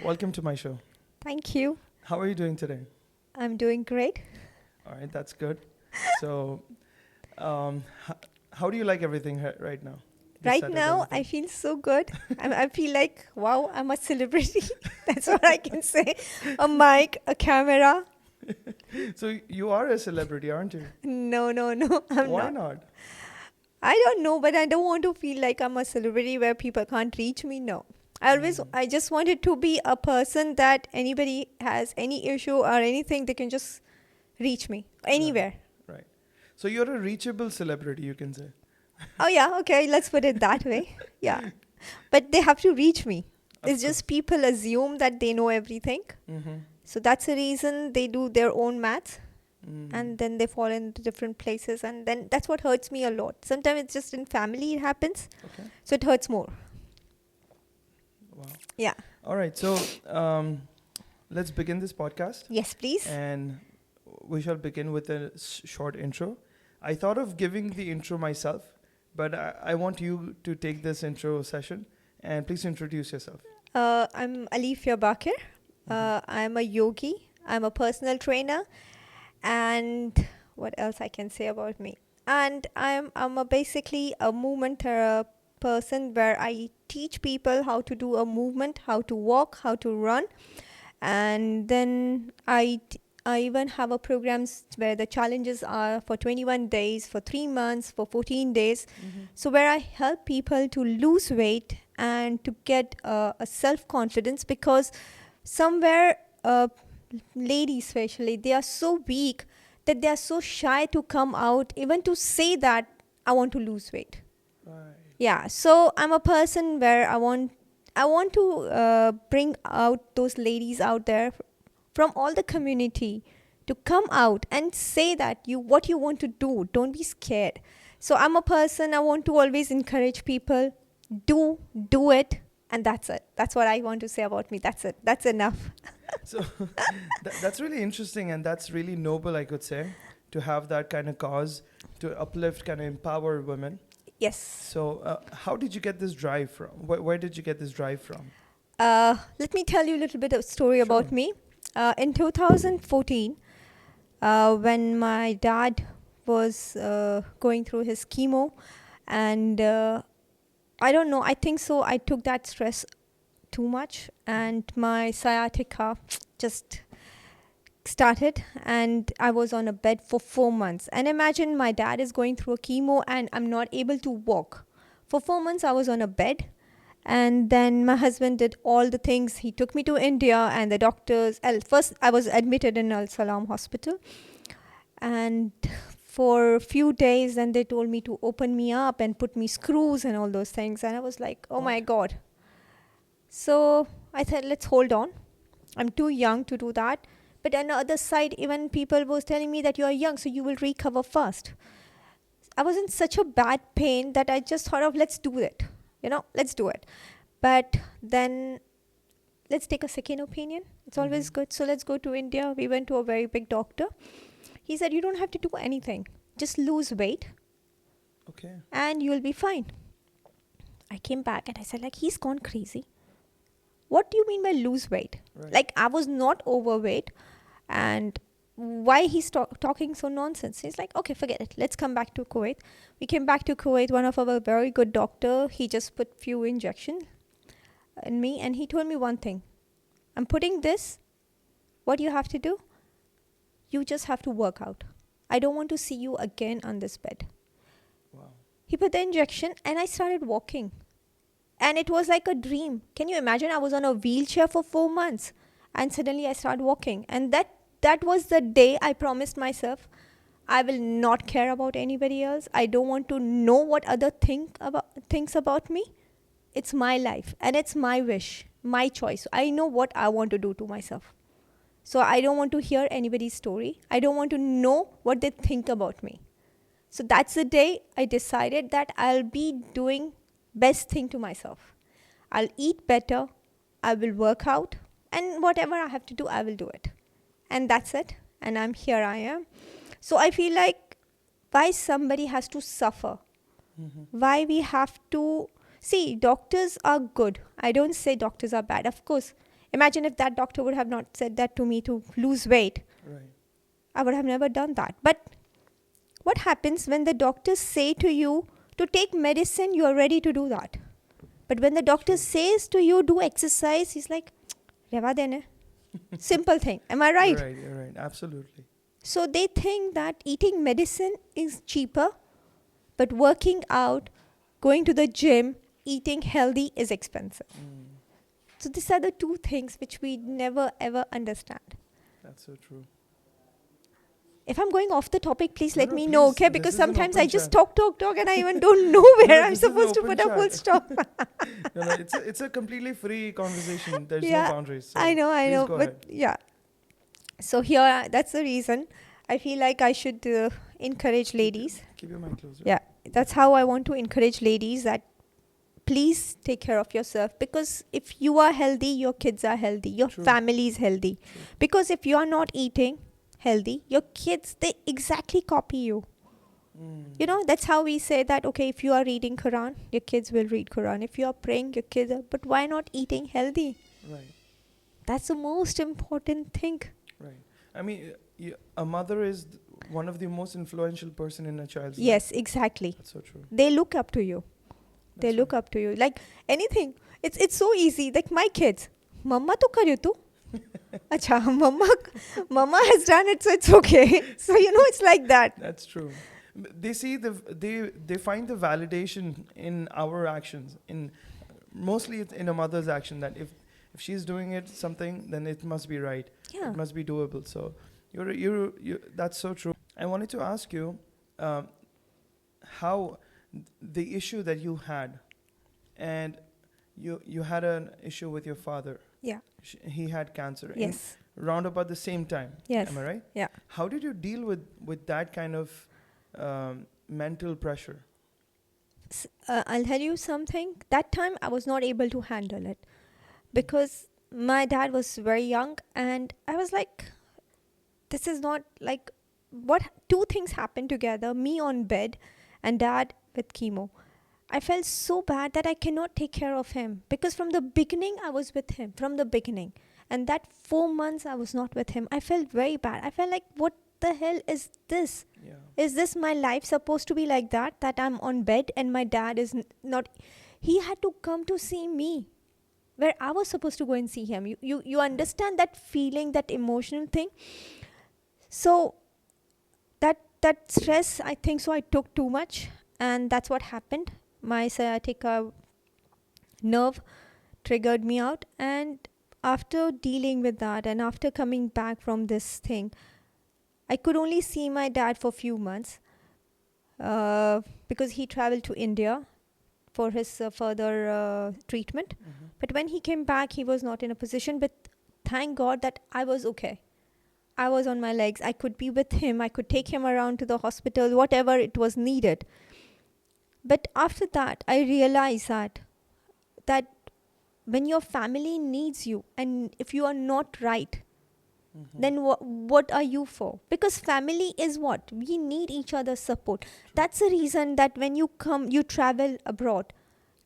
Welcome to my show. Thank you. How are you doing today? I'm doing great. All right, that's good. So, how do you like everything right now? The Right setup, now, I everything. feel so good. I feel like, wow, I'm a celebrity. That's what I can say. A mic, a camera. So you are a celebrity, aren't you? No, I'm Why not. not? I don't know, but I don't want to feel like I'm a celebrity where people can't reach me. No. I just wanted to be a person that anybody has any issue or anything, they can just reach me Right, anywhere. right. So you're a reachable celebrity, you can say. Oh, yeah, okay, let's put it that way. Yeah. But they have to reach me. Of It's just course. people assume that they know everything. Mm-hmm. So that's the reason they do their own maths Mm. and then they fall into different places. And then that's what hurts me a lot. Sometimes it's just in family it happens. Okay. So it hurts more. Wow. Yeah. All right. So let's begin this podcast, Yes, please. and we shall begin with a short intro. I thought of giving the intro myself, but I want you to take this intro session, and please introduce yourself. I'm Alefiya Bakir. I'm a yogi. I'm a personal trainer. And what else I can say about me? And basically a movement person where I teach people how to do a movement, how to walk, how to run. And then I even have a programs where the challenges are for 21 days, for 3 months, for 14 days. Mm-hmm. So where I help people to lose weight and to get a self-confidence, because somewhere ladies especially, they are so weak that they are so shy to come out, even to say that I want to lose weight. Right. Yeah, so I'm a person where I want to bring out those ladies out there from all the community to come out and say that what you want to do, don't be scared. So I'm a person, I want to always encourage people, do it, and that's it. That's what I want to say about me. That's it. That's enough. So that's really interesting, and that's really noble, I could say, to have that kind of cause to uplift, kind of empower women. Yes. So how did you get this drive from? Where did you get this drive from? Let me tell you a little bit of story about Sure. me. In 2014, when my dad was going through his chemo, and I don't know, I think so, I took that stress too much, and my sciatica just started, and I was on a bed for 4 months. And imagine my dad is going through a chemo and I'm not able to walk. For 4 months, I was on a bed. And then my husband did all the things. He took me to India and the doctors. First, I was admitted in Al Salam hospital. And for a few days, then they told me to open me up and put me screws and all those things. And I was like, oh my What? God. So I said, let's hold on. I'm too young to do that. But on the other side, even people was telling me that you are young, so you will recover fast. I was in such a bad pain that I just thought of, let's do it. Let's do it. But then let's take a second opinion. It's always good. So let's go to India. We went to a very big doctor. He said, you don't have to do anything. Just lose weight Okay. and you'll be fine. I came back and I said, like, he's gone crazy. What do you mean by lose weight? Right. Like, I was not overweight. And why he's talking so nonsense? He's like, okay, forget it. Let's come back to Kuwait. We came back to Kuwait. One of our very good doctor, he just put few injections in me. And he told me one thing. I'm putting this. What you have to do? You just have to work out. I don't want to see you again on this bed. Wow. He put the injection and I started walking. And it was like a dream. Can you imagine? I was on a wheelchair for 4 months. And suddenly I started walking. And that was the day I promised myself, I will not care about anybody else. I don't want to know what other thinks about me. It's my life. And it's my wish. My choice. I know what I want to do to myself. So I don't want to hear anybody's story. I don't want to know what they think about me. So that's the day I decided that I'll be doing best thing to myself. I'll eat better. I will work out. And whatever I have to do, I will do it. And that's it. And I am. So I feel like why somebody has to suffer? Mm-hmm. Why we have to... See, doctors are good. I don't say doctors are bad. Of course, Imagine if that doctor would have not said that to me to lose weight. Right. I would have never done that. But what happens when the doctors say to you to take medicine, you are ready to do that. But when the doctor says to you, do exercise, he's like, Reva dene. Simple thing. Am I right? You're right. Absolutely. So they think that eating medicine is cheaper, but working out, going to the gym, eating healthy is expensive. So these are the two things which we never ever understand. That's so true. If I'm going off the topic, please No, let no, me know, please. okay? This Because is an sometimes open I just chat. talk, and I even don't know where No, I'm this is an supposed to open put a full chat. stop. No, it's a completely free conversation. There's Yeah, no boundaries. So I know, please go but ahead. yeah. So here, that's the reason I feel like I should encourage ladies. Keep your mic closer. Yeah, that's how I want to encourage ladies that please take care of yourself, because if you are healthy, your kids are healthy, your True. family is healthy. True. Because if you are not eating healthy, your kids, they exactly copy you. You know, that's how we say that, okay, if you are reading Quran, your kids will read Quran. If you are praying, your kids are, but why not eating healthy? Right. That's the most important thing. Right. I mean, a mother is one of the most influential person in a child's life. Yes, exactly. That's so true. They look up to you. They That's look up to you. Like anything. It's so easy. Like my kids. Mama to karyo tu? Acha, mama has done it, so it's okay. So it's like that. That's true. They see they find the validation in our actions. Mostly it's in a mother's action, that if she's doing something, then it must be right. Yeah. It must be doable. So you that's so true. I wanted to ask you how the issue that you had, and you had an issue with your father. Yeah. He had cancer. Yes. Round about the same time. Yes. Am I right? Yeah. How did you deal with that kind of mental pressure? I'll tell you something. That time I was not able to handle it because my dad was very young, and I was like, this is not like what. Two things happened together: me on bed and dad with chemo. I felt so bad that I cannot take care of him, because from the beginning I was with him, from the beginning. And that 4 months I was not with him, I felt very bad. I felt like, what the hell is this? Yeah. Is this my life supposed to be like that I'm on bed and my dad is not? He had to come to see me where I was supposed to go and see him. You understand that feeling, that emotional thing? So that stress, I think so, I took too much, and that's what happened. My sciatica nerve triggered me out, and after dealing with that and after coming back from this thing, I could only see my dad for a few months because he traveled to India for his further treatment. Mm-hmm. But when he came back, he was not in a position. But thank God that I was okay. I was on my legs. I could be with him. I could take him around to the hospital, whatever it was needed. But after that, I realized that when your family needs you, and if you are not right, then what are you for? Because family is what? We need each other's support. That's the reason that when you travel abroad,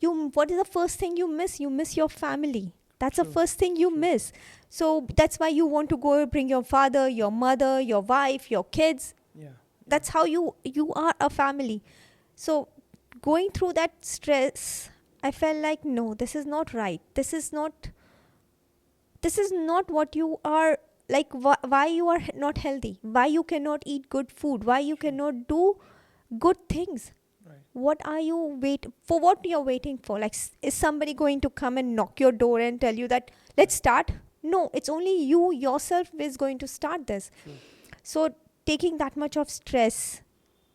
what is the first thing you miss? You miss your family. That's the first thing you miss. So that's why you want to go bring your father, your mother, your wife, your kids. Yeah. That's how you are a family. So going through that stress, I felt like, no, this is not right. This is not what you are, like, why you are not healthy, why you cannot eat good food, why you cannot do good things. Right. What are you what you're waiting for? Like, is somebody going to come and knock your door and tell you that, let's start? No, it's only you yourself is going to start this. True. So taking that much of stress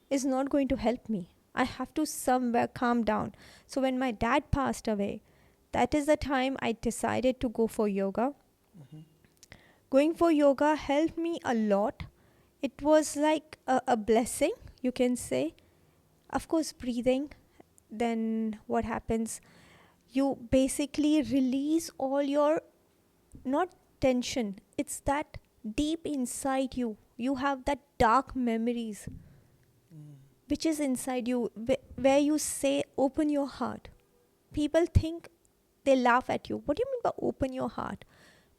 is not going to help me. I have to somewhere calm down. So when my dad passed away, that is the time I decided to go for yoga. Mm-hmm. Going for yoga helped me a lot. It was like a blessing, you can say. Of course, breathing. Then what happens? You basically release all your, not tension. It's that deep inside you. You have that dark memories, which is inside you, where you say, open your heart. People think, they laugh at you. What do you mean by open your heart?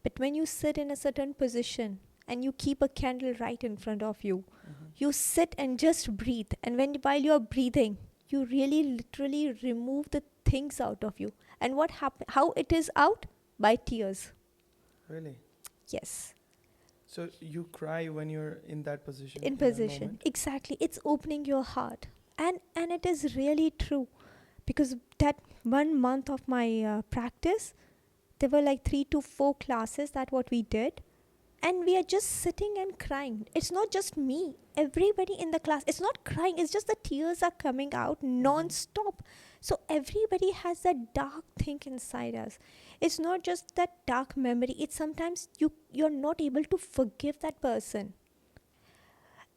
But when you sit in a certain position and you keep a candle right in front of you, you sit and just breathe. And while you're breathing, you really literally remove the things out of you. And how it is out? By tears. Really? Yes. So you cry when you're in that position? In that position. moment? Exactly. It's opening your heart. And it is really true. Because that 1 month of my practice, there were like 3 to 4 classes that what we did. And we are just sitting and crying. It's not just me. Everybody in the class, it's not crying. It's just the tears are coming out non-stop. So everybody has that dark thing inside us. It's not just that dark memory. It's sometimes you're not able to forgive that person.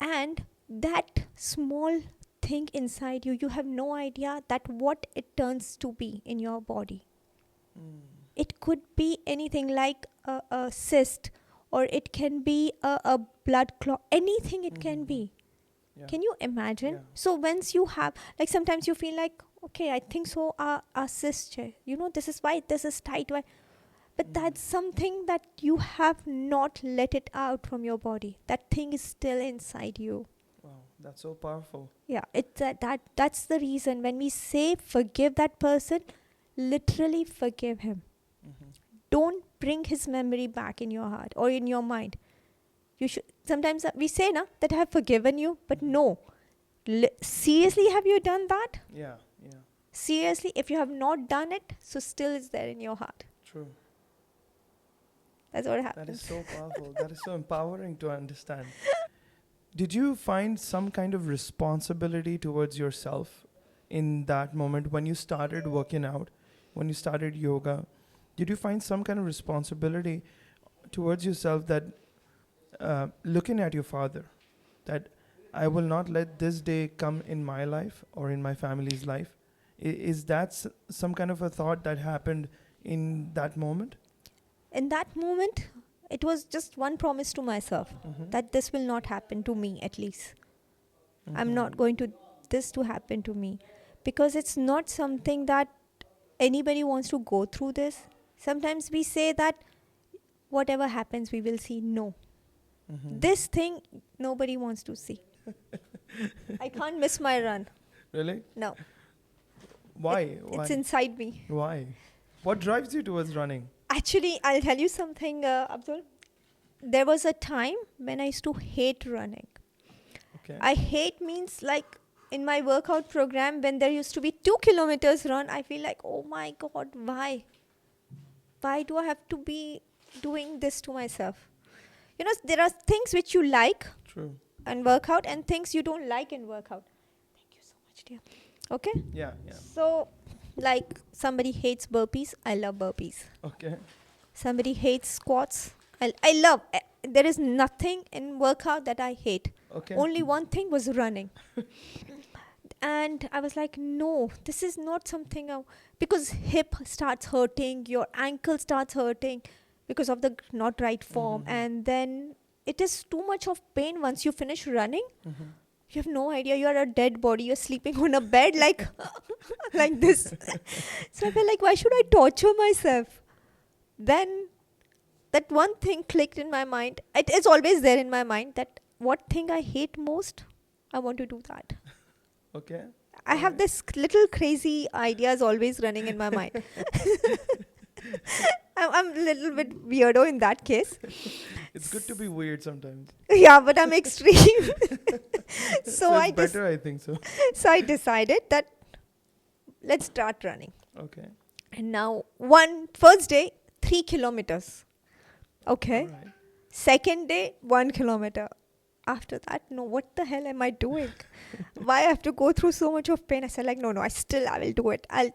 And that small thing inside you, you have no idea that what it turns to be in your body. It could be anything like a cyst, or it can be a blood clot, anything it can be. Yeah. Can you imagine? Yeah. So once you have, like sometimes you feel like, okay, I think so, a cyst, this is why, this is tight. Why? But that's something that you have not let it out from your body. That thing is still inside you. Wow, that's so powerful. Yeah, that's the reason when we say forgive that person, literally forgive him. Don't bring his memory back in your heart or in your mind. You should. Sometimes we say that I have forgiven you, but no. Seriously, have you done that? Yeah. Seriously, if you have not done it, so still it's there in your heart. True. That's what happens. That is so powerful. That is so empowering to understand. Did you find some kind of responsibility towards yourself in that moment when you started working out, when you started yoga? Did you find some kind of responsibility towards yourself that looking at your father, that I will not let this day come in my life or in my family's life? Is that some kind of a thought that happened in that moment? In that moment, it was just one promise to myself that this will not happen to me, at least. I'm not going to this to happen to me, because it's not something that anybody wants to go through this. Sometimes we say that whatever happens, we will see. No. This thing, nobody wants to see. I can't miss my run. Really? No. Why? It's inside me. Why? What drives you towards running? Actually, I'll tell you something, Abdul. There was a time when I used to hate running. Okay. I hate means like in my workout program, when there used to be 2 kilometers run, I feel like, oh my God, why? Why do I have to be doing this to myself? There are things which you like True. and workout, and things you don't like in workout. Thank you so much, dear. Okay? Yeah. So, like somebody hates burpees, I love burpees. Okay. Somebody hates squats, I love. There is nothing in workout that I hate. Okay. Only one thing was running. And I was like, no, this is not something. Because hip starts hurting, your ankle starts hurting because of the not right form. And then it is too much of pain once you finish running. You have no idea. You are a dead body. You're sleeping on a bed like this. So I felt like, why should I torture myself? Then that one thing clicked in my mind. It is always there in my mind that what thing I hate most, I want to do that. Okay. I have this little crazy ideas always running in my mind. I'm a little bit weirdo in that case. It's good to be weird sometimes. Yeah, but I'm extreme. So it's better, I think so. So I decided that let's start running. Okay. And now first day, 3 kilometers. Okay. All right. Second day, 1 kilometer. After that, no, what the hell am I doing? Why I have to go through so much of pain? I said like, no, I will do it. I'll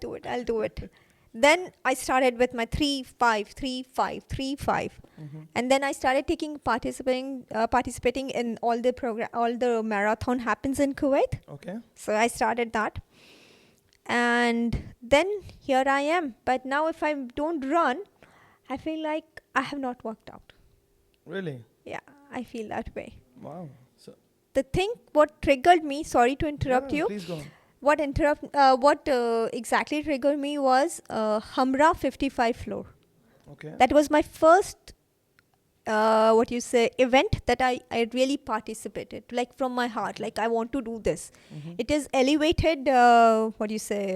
do it. Then I started with my 3-5, 3-5, 3-5. And then I started participating in all the marathon happens in Kuwait. Okay. So I started that. And then here I am. But now if I don't run, I feel like I have not worked out. Really? Yeah, I feel that way. Wow. So The thing, what triggered me, sorry to interrupt you. Please go on. What exactly triggered me was Hamra 55 floor. Okay. That was my first event that I really participated, like from my heart, like I want to do this. Mm-hmm. It is elevated,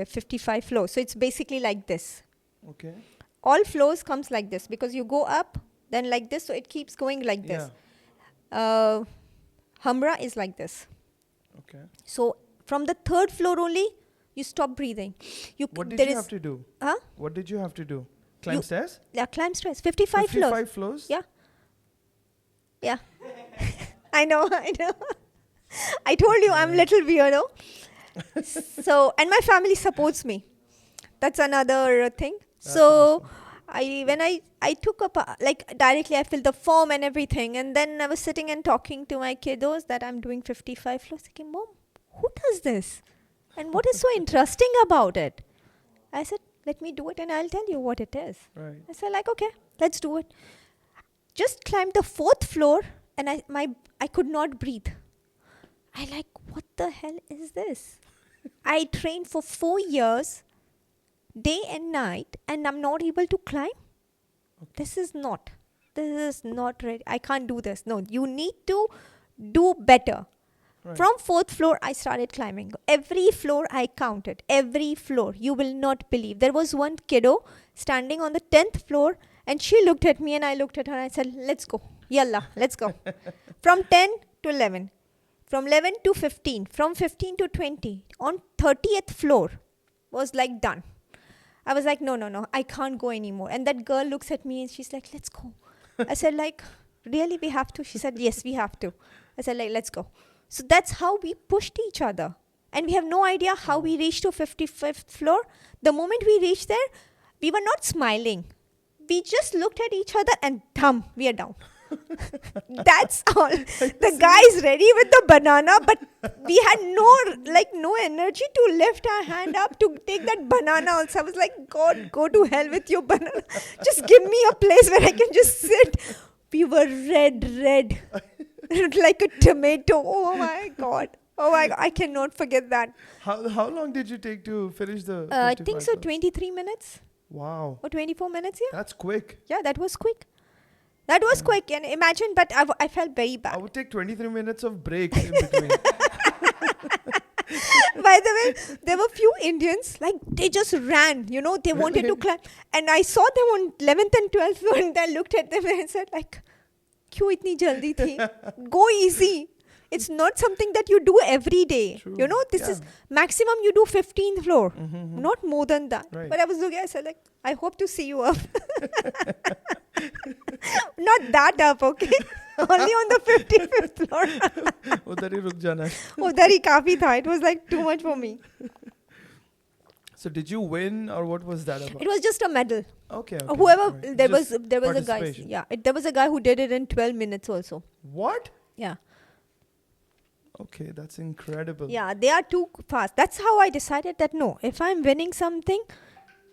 55 floors. So it's basically like this. Okay. All floors comes like this because you go up, then like this, so it keeps going like this. Hamra is like this. Okay. So from the third floor only, you stop breathing. What did you have to do? Huh? What did you have to do? Climb stairs? Yeah, climb stairs. 55 floors. 55 floors? Yeah. Yeah. I know. I told you I'm little weirdo. So, and my family supports me. That's another thing. That's So, awesome. when I took up, like directly I filled the form and everything. And then I was sitting and talking to my kiddos that I'm doing 55 floors. Thinking, Mom, who does this? And what is so interesting about it? I said, let me do it and I'll tell you what it is. Right. I said, like, okay, let's do it. Just climbed the fourth floor and I could not breathe. I like, what the hell is this? I trained for 4 years, day and night, and I'm not able to climb. Okay. This is not ready. I can't do this. No, you need to do better. Right. From fourth floor, I started climbing. Every floor I counted. Every floor. You will not believe. There was one kiddo standing on the 10th floor and she looked at me and I looked at her and I said, let's go. Yalla, let's go. From 10 to 11. From 11 to 15. From 15 to 20. On 30th floor was like done. I was like, no, I can't go anymore. And that girl looks at me and she's like, let's go. I said, like, really, we have to? She said, yes, we have to. I said, like, let's go. So that's how we pushed each other. And we have no idea how we reached to 55th floor. The moment we reached there, we were not smiling. We just looked at each other and we are down. That's all. The guy is ready with the banana, but we had no energy to lift our hand up to take that banana also. I was like, God, go to hell with your banana. Just give me a place where I can just sit. We were red. Like a tomato. Oh my God. I cannot forget that. How long did you take to finish the I think 55 so, floors? 23 minutes Wow. or 24 minutes, yeah. That's quick. Yeah, that was quick. That was quick. And imagine, but I felt very I bad. would take 23 minutes of breaks in between. By the way, there were few Indians, like they just ran, they wanted to climb. And I saw them on 11th and 12th floor and I looked at them and I said like, "Kyun itni jaldi thi? Go easy. It's not something that you do every day. True. This is maximum you do 15th floor, not more than that." Right. But I was looking, I said like, I hope to see you up. Not that up, okay? Only on the 55th floor. Udhar hi ruk jana. Udhar hi kafi tha. It was like too much for me. So did you win or what was that about? It was just a medal. Okay. Whoever right. there Just was a guy. participation. Yeah, there was a guy who did it in 12 minutes also. What? Yeah. Okay, that's incredible. Yeah, they are too fast. That's how I decided that no, if I'm winning something,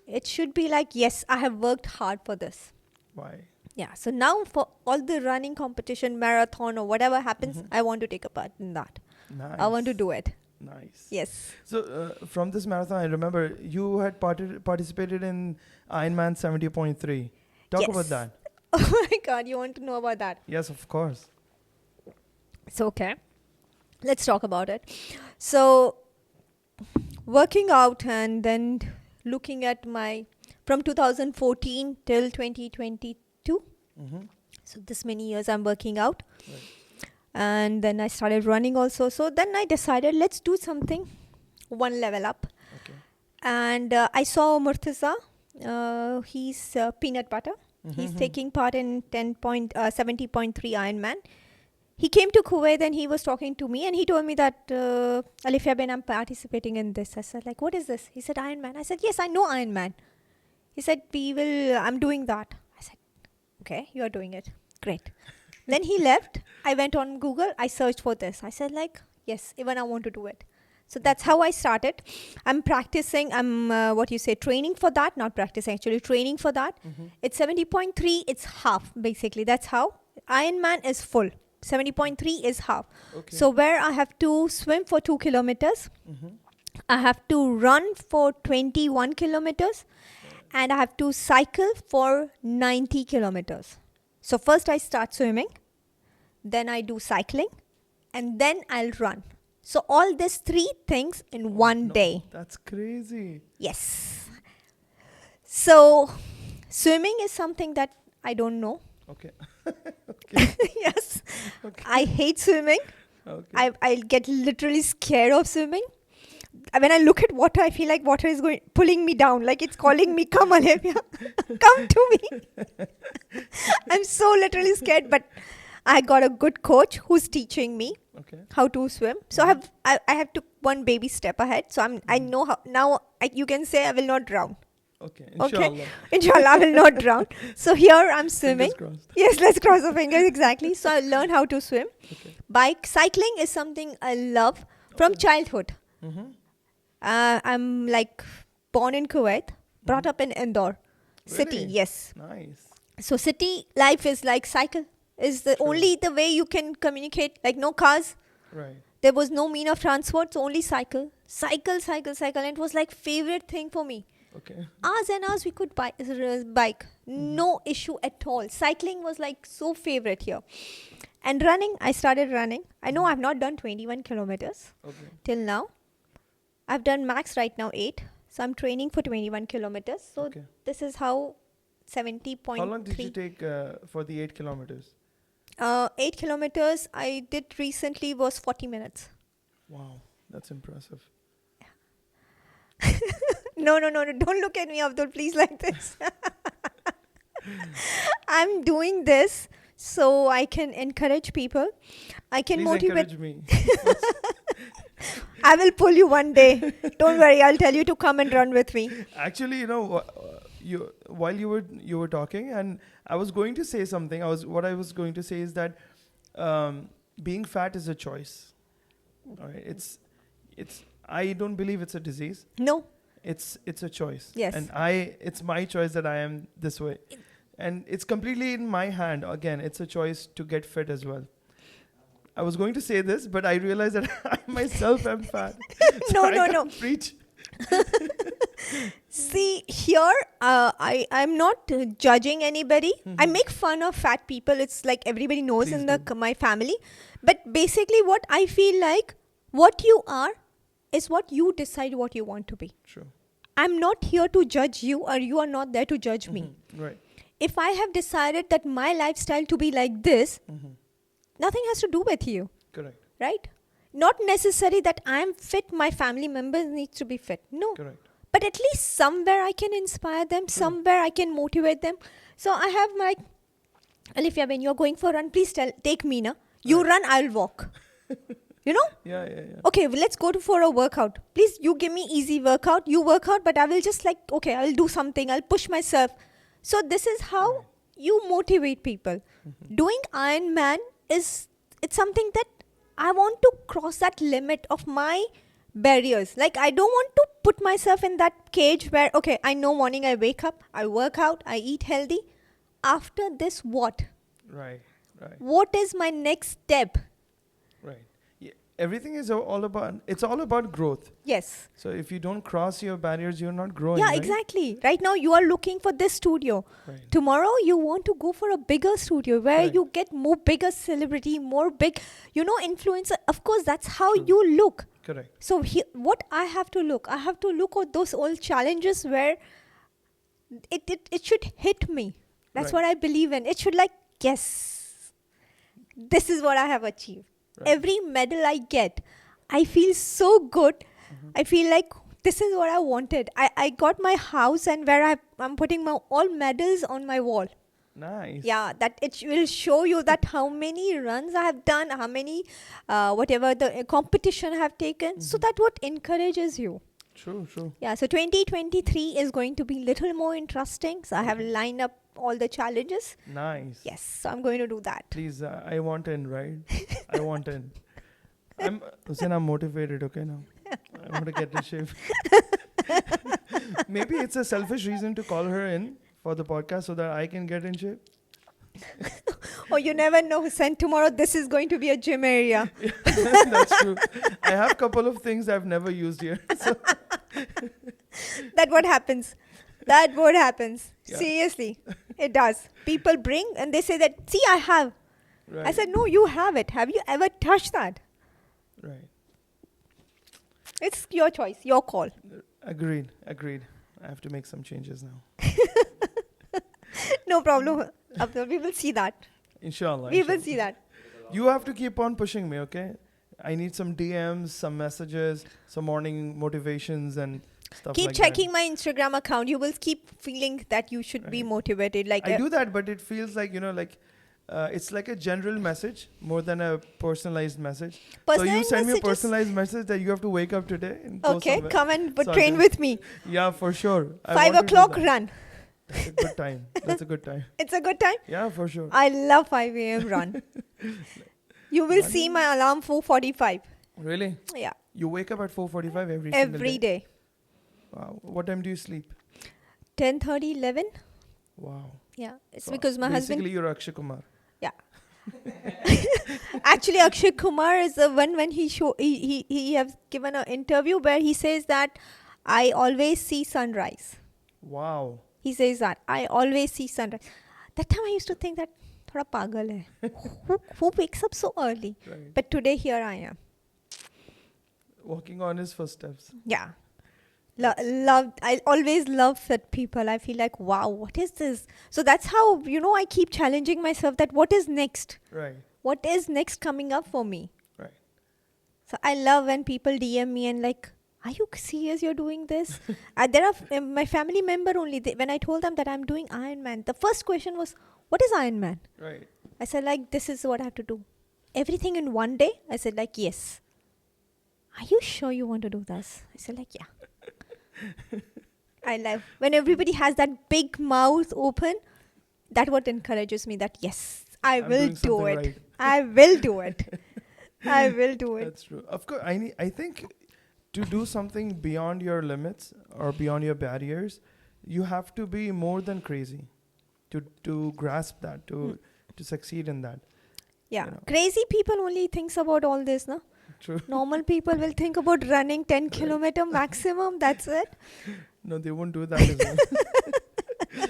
it should be like, yes, I have worked hard for this. Why? Yeah, so now for all the running competition, marathon or whatever happens, I want to take a part in that. Nice. I want to do it. Nice. Yes. So from this marathon, I remember you had participated in Ironman 70.3. Talk Yes. about that. Oh my God, you want to know about that? Yes, of course. So, okay. Let's talk about it. So, working out and then looking at from 2014 till 2022. Mm-hmm. So, this many years I'm working out. Right. And then I started running also. So, then I decided, let's do something, one level up. Okay. And I saw Murtaza. He's peanut butter. He's taking part in 70.3 Ironman. He came to Kuwait and he was talking to me and he told me that, Alefiya Ben, I'm participating in this. I said, like, what is this? He said, Ironman. I said, yes, I know Ironman. He said, I'm doing that. I said, okay, you are doing it. Great. Then he left. I went on Google. I searched for this. I said, like, yes, even I want to do it. So that's how I started. I'm practicing. I'm, training for that. Not practicing, actually training for that. It's 70.3. It's half, basically. That's how. Ironman is full. 70.3 is half. Okay. So where I have to swim for 2 kilometers, I have to run for 21 kilometers, and I have to cycle for 90 kilometers. So first I start swimming, then I do cycling, and then I'll run. So all these three things in one No, day. That's crazy. Yes. So swimming is something that I don't know. Okay. Yes. Okay. I hate swimming. Okay. I get literally scared of swimming. When I look at water, I feel like water is pulling me down. Like it's calling me, come Alefiya, come to me. I'm so literally scared, but I got a good coach who's teaching me Okay. how to swim. So I have took one baby step ahead. So I know how now. You can say I will not drown. Okay. Okay, Inshallah. inshallah, I will not drown. So here I'm swimming. Fingers crossed. Yes, let's cross the fingers, exactly. So I learned how to swim. Okay. Cycling is something I love from childhood. Mm-hmm. I'm like born in Kuwait, brought up in Indore city. Really? Yes. Nice. So city life is like cycle. Is the True. only the way you can communicate. Like no cars. Right. There was no mean of transport, so only cycle. Cycle. And it was like favorite thing for me. Okay. Hours and hours we could bike. No issue at all. Cycling was like so favorite here. And running, I started running. I know I've not done 21 kilometers Okay. till now. I've done max right now 8. So I'm training for 21 kilometers. So Okay. this is how 70.3. How long did you take for the 8 kilometers? 8 kilometers I did recently was 40 minutes. Wow, that's impressive. No. Don't look at me, Abdul, please, like this. I'm doing this so I can encourage people. I can Please motivate. encourage me. I will pull you one day. Don't worry. I'll tell you to come and run with me. Actually, while you were talking, and I was going to say something. What I was going to say is that being fat is a choice. All right, it's. I don't believe it's a disease. No. It's a choice. Yes. And it's my choice that I am this way, and it's completely in my hand. Again, it's a choice to get fit as well. I was going to say this, but I realized that I myself am fat. So I can't preach. See, here, I'm not judging anybody. I make fun of fat people. It's like everybody knows Please in do. my family. But basically what I feel like, what you are is what you decide what you want to be. True. I'm not here to judge you, or you are not there to judge me. Right. If I have decided that my lifestyle to be like this, nothing has to do with you. Correct. Right? Not necessary that I am fit, my family members need to be fit. No. Correct. But at least somewhere I can inspire them, somewhere I can motivate them. So I have my, Alefiya, when you're going for a run, please take me, na. You run, I'll walk. You know? Yeah. Okay, well, let's go for a workout. Please, you give me easy workout. You work out, but I will just okay, I'll do something. I'll push myself. So this is how you motivate people. Doing Ironman it's something that I want to cross that limit of my barriers. Like, I don't want to put myself in that cage where, okay, I know morning I wake up, I work out, I eat healthy. After this, what? Right. What is my next step? Right. Yeah. Everything is all about growth. Yes. So if you don't cross your barriers, you're not growing. Yeah, right? exactly. Right now, you are looking for this studio. Right. Tomorrow, you want to go for a bigger studio where Correct. you get more bigger celebrity, more big, influencer. Of course, that's how True. you look. Correct. So what I have to look at those old challenges where it should hit me. That's Right. what I believe in. It should yes, this is what I have achieved. Right. Every medal I get, I feel so good. I feel like this is what I wanted. I got my house and where I'm putting my all medals on my wall. Nice. Yeah, that it will show you that how many runs I have done, how many, whatever the competition I have taken. So that what encourages you. True. Yeah, so 2023 is going to be little more interesting. So I have lined up all the challenges. Nice. Yes, so I'm going to do that. Please, I want in, right? I want in. I'm motivated, okay, now. I want to get in shape. Maybe it's a selfish reason to call her in for the podcast so that I can get in shape. Oh, you never know, Hussein. Tomorrow this is going to be a gym area. That's true. I have a couple of things I've never used here. So That what happens. That what happens. Yeah. Seriously. It does. People bring and they say that, see, I have. Right. I said, no, you have it. Have you ever touched that? Right. It's your choice, your call. Agreed. Agreed. I have to make some changes now. No problem. Abdul, we will see that. Inshallah. We will inshallah. see that. You have to keep on pushing me, okay? I need some DMs, some messages, some morning motivations and stuff Keep like checking my Instagram account. You will keep feeling that you should be Right. motivated. Like that. I do that, but it feels like, it's like a general message more than a personalized message. So you personalized send me a messages. personalized message that you have to wake up today and go Okay, somewhere. come and So I train do- with me. Yeah, for sure. I 5 want to do o'clock that. run. That's a good time. That's a good time. It's a good time. Yeah, for sure. I love 5 a.m. run. You will see my alarm 4:45. Really? Yeah, You wake up at 4:45 every single every day. Wow. What time do you sleep? 10:30, 11. Wow. Yeah, it's So because my husband. basically, you're Akshay Kumar. Actually, Akshay Kumar is the one when he has given an interview where he says that I always see sunrise. Wow. He says that I always see sunrise. That time I used to think that thoda pagal hai. who wakes up so early? Right. But today here I am. Walking on his footsteps. Yeah. I always love that people. I feel like, wow, what is this? So that's how, I keep challenging myself that what is next? Right. What is next coming up for me? Right. So I love when people DM me and like, are you serious you're doing this? There are my family member only. When I told them that I'm doing Ironman, the first question was, what is Ironman? Right. I said like, this is what I have to do. Everything in one day? I said like, yes. Are you sure you want to do this? I said like, yeah. I love when everybody has that big mouth open. That what encourages me that yes, I I'm will doing do something it. right. I will do it. I will do it. That's true. Of course, I think to do something beyond your limits or beyond your barriers, you have to be more than crazy to grasp that, to succeed in that. Yeah, You know. crazy people only thinks about all this, no? True. Normal people will think about running 10 kilometer maximum. That's it. No, they won't do that as well.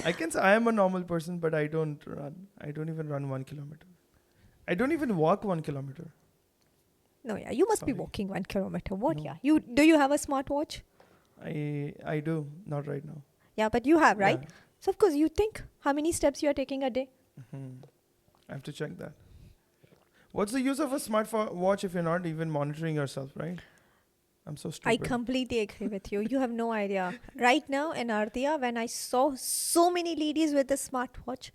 I can say I am a normal person, but I don't run. I don't even run 1 kilometer. I don't even walk 1 kilometer. No, yeah, you must be Sorry. walking 1 kilometer. What? No. Yeah, do you have a smartwatch? I do, not right now. Yeah, but you have, right? Yeah. So of course you think how many steps you are taking a day. I have to check that. What's the use of a smartwatch if you're not even monitoring yourself, right? I'm so stupid. I completely agree with you. You have no idea. Right now in Ardea, when I saw so many ladies with the smartwatch,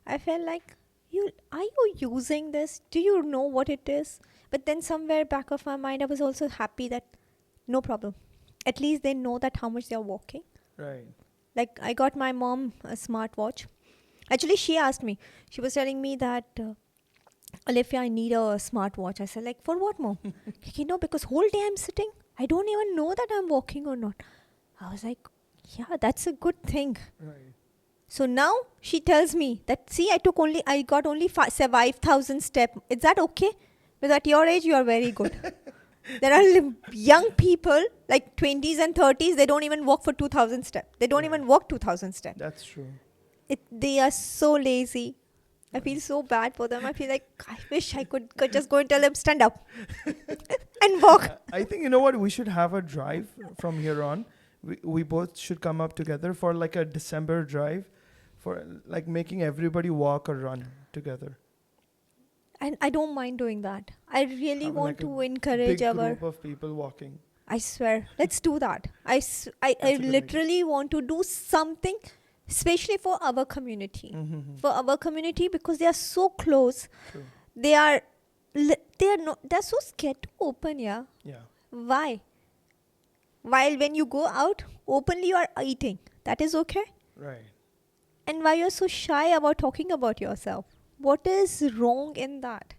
I felt like, are you using this? Do you know what it is? But then somewhere back of my mind, I was also happy that no problem. At least they know that how much they are walking. Right. Like I got my mom a smartwatch. Actually, she asked me. She was telling me that, Alefiya, I need a smartwatch. I said, like, for what, mom? No, because whole day I'm sitting. I don't even know that I'm walking or not. I was like, yeah, that's a good thing. Right. So now she tells me that, see, I got only 5,000 steps. Is that okay? Because at your age, you are very good. There are young people, like 20s and 30s, they don't even walk for 2,000 steps. They don't even walk 2,000 steps. That's true. They are so lazy. I feel so bad for them. I feel like I wish I could just go and tell them, stand up and walk. I think, you know what, we should have a drive from here on. We both should come up together for like a December drive for like making everybody walk or run together. And I don't mind doing that. I really Have want like a to encourage Big our... group of people walking. I swear. Let's do that. I That's a good literally want to do something, especially for our community. For our community, because they are so close. True. They're so scared to open, yeah. Yeah. Why? While when you go out, openly you are eating. That is okay. Right. And why you're so shy about talking about yourself? What is wrong in that?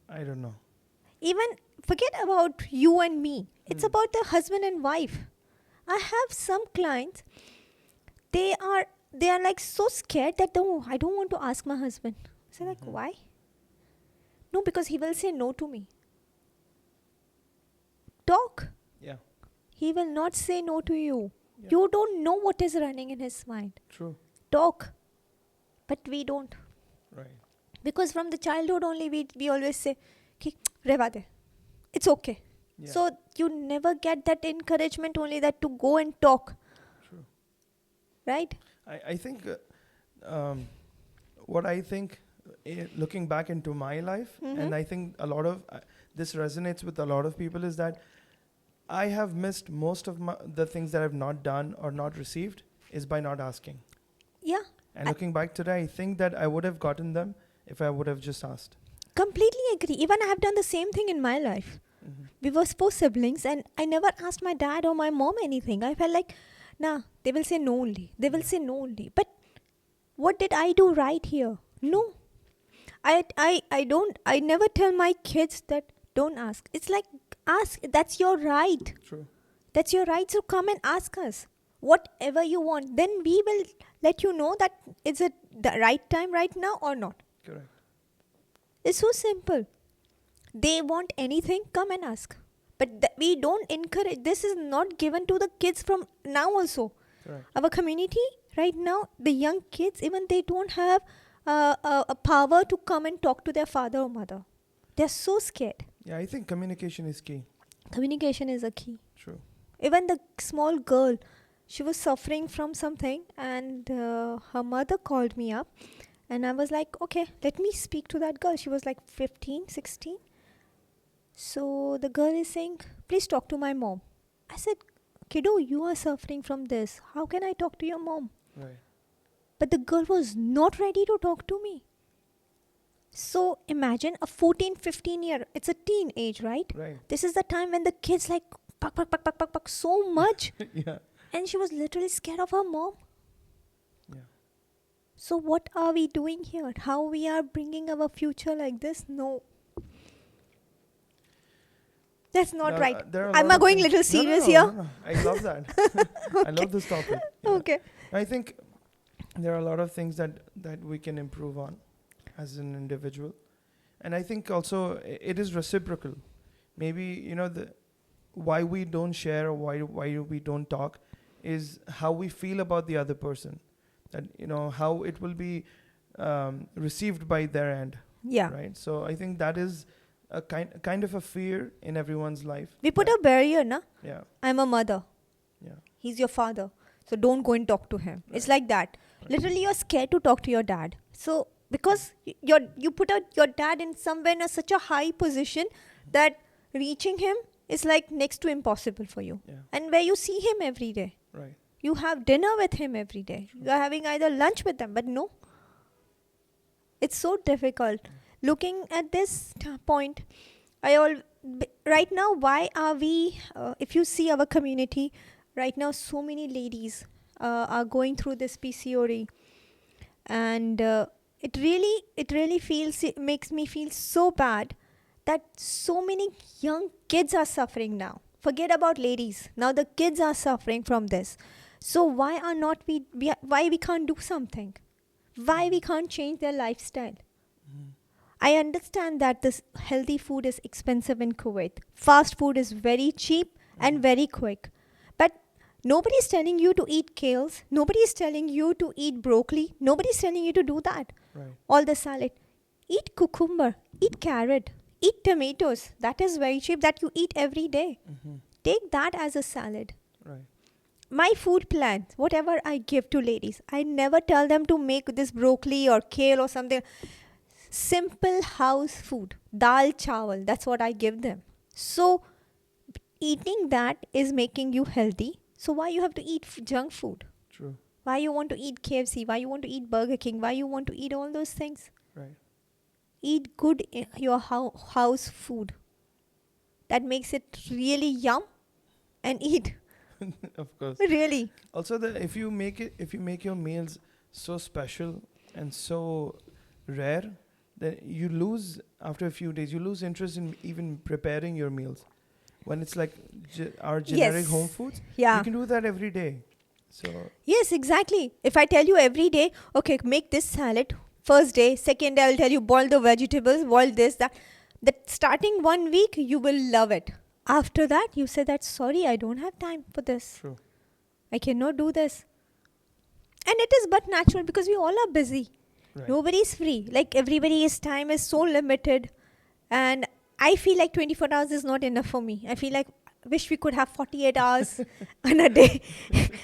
I don't know. Even forget about you and me. It's about the husband and wife. I have some clients. They are like so scared that I don't want to ask my husband. I say like, why? No, because he will say no to me. Talk. Yeah. He will not say no to you. Yeah. You don't know what is running in his mind. True. Talk. But we don't. Right. Because from the childhood only we always say, "Ki, rehwa de. It's okay." Yeah. So you never get that encouragement only that to go and talk. True. Right? I think what I think looking back into my life, and I think a lot of this resonates with a lot of people, is that I have missed most of the things that I've not done or not received is by not asking. Yeah. And looking back today, I think that I would have gotten them if I would have just asked. Completely agree. Even I have done the same thing in my life. We were four siblings and I never asked my dad or my mom anything. I felt like, nah, they will say no only. They will say no only. But what did I do right here? No. I never tell my kids that don't ask. It's like, ask. That's your right. True. That's your right. So come and ask us whatever you want. Then we will let you know that is it the right time right now or not. Correct. It's so simple. They want anything, come and ask. But we don't encourage. This is not given to the kids from now also. Correct. Our community right now, the young kids, even they don't have a power to come and talk to their father or mother. They're so scared. Yeah, I think communication is key. Communication is a key. True. Even the small girl, she was suffering from something and her mother called me up and I was like, okay, let me speak to that girl. She was like 15, 16. So the girl is saying, please talk to my mom. I said, kiddo, you are suffering from this. How can I talk to your mom? Right. But the girl was not ready to talk to me. So imagine a 14, 15 year, it's a teen age, right? Right. This is the time when the kids like pak so much. Yeah. And she was literally scared of her mom. Yeah. So what are we doing here? How we are bringing our future like this? No. That's not right. Am I going a little serious here? No. I love that. I love this topic. Yeah. Okay. I think there are a lot of things that we can improve on as an individual. And I think also it is reciprocal. Maybe, why we don't share or why we don't talk is how we feel about the other person. That, how it will be received by their end. Yeah. Right? So I think that is a kind of a fear in everyone's life. We put a barrier, na? Yeah. I'm a mother. Yeah. He's your father. So don't go and talk to him. Right. It's like that. Right. Literally, you're scared to talk to your dad. So because you put your dad in somewhere in such a high position that reaching him is like next to impossible for you. Yeah. And where you see him every day. Right. You have dinner with him every day. True. You are having either lunch with them, but no. It's so difficult. Looking at this point, right now, why are we, if you see our community, right now so many ladies are going through this PCOD. And it really makes me feel so bad that so many young kids are suffering now. Forget about ladies. Now the kids are suffering from this. So why we can't do something? Why we can't change their lifestyle? I understand that this healthy food is expensive in Kuwait. Fast food is very cheap and very quick. But nobody is telling you to eat kales. Nobody is telling you to eat broccoli. Nobody is telling you to do that. Right. All the salad. Eat cucumber. Eat carrot. Eat tomatoes. That is very cheap that you eat every day. Mm-hmm. Take that as a salad. Right. My food plan, whatever I give to ladies, I never tell them to make this broccoli or kale or something. Simple house food. Dal chawal. That's what I give them. So, eating that is making you healthy. So, why you have to eat junk food? True. Why you want to eat KFC? Why you want to eat Burger King? Why you want to eat all those things? Right. Eat good your house food. That makes it really yum and eat. Of course. Really. Also, if you make your meals so special and so rare, then you lose after a few days. You lose interest in even preparing your meals. When it's like our generic home foods, Yeah. you can do that every day. So Yes, exactly. If I tell you every day, okay, make this salad. First day, second day, I'll tell you boil the vegetables, boil this, that. That starting 1 week, you will love it. After that, you say that, sorry, I don't have time for this. true. I cannot do this. And it is but natural because we all are busy. Right. Nobody's free. Like everybody's time is so limited. And I feel like 24 hours is not enough for me. I feel like wish we could have 48 hours in a day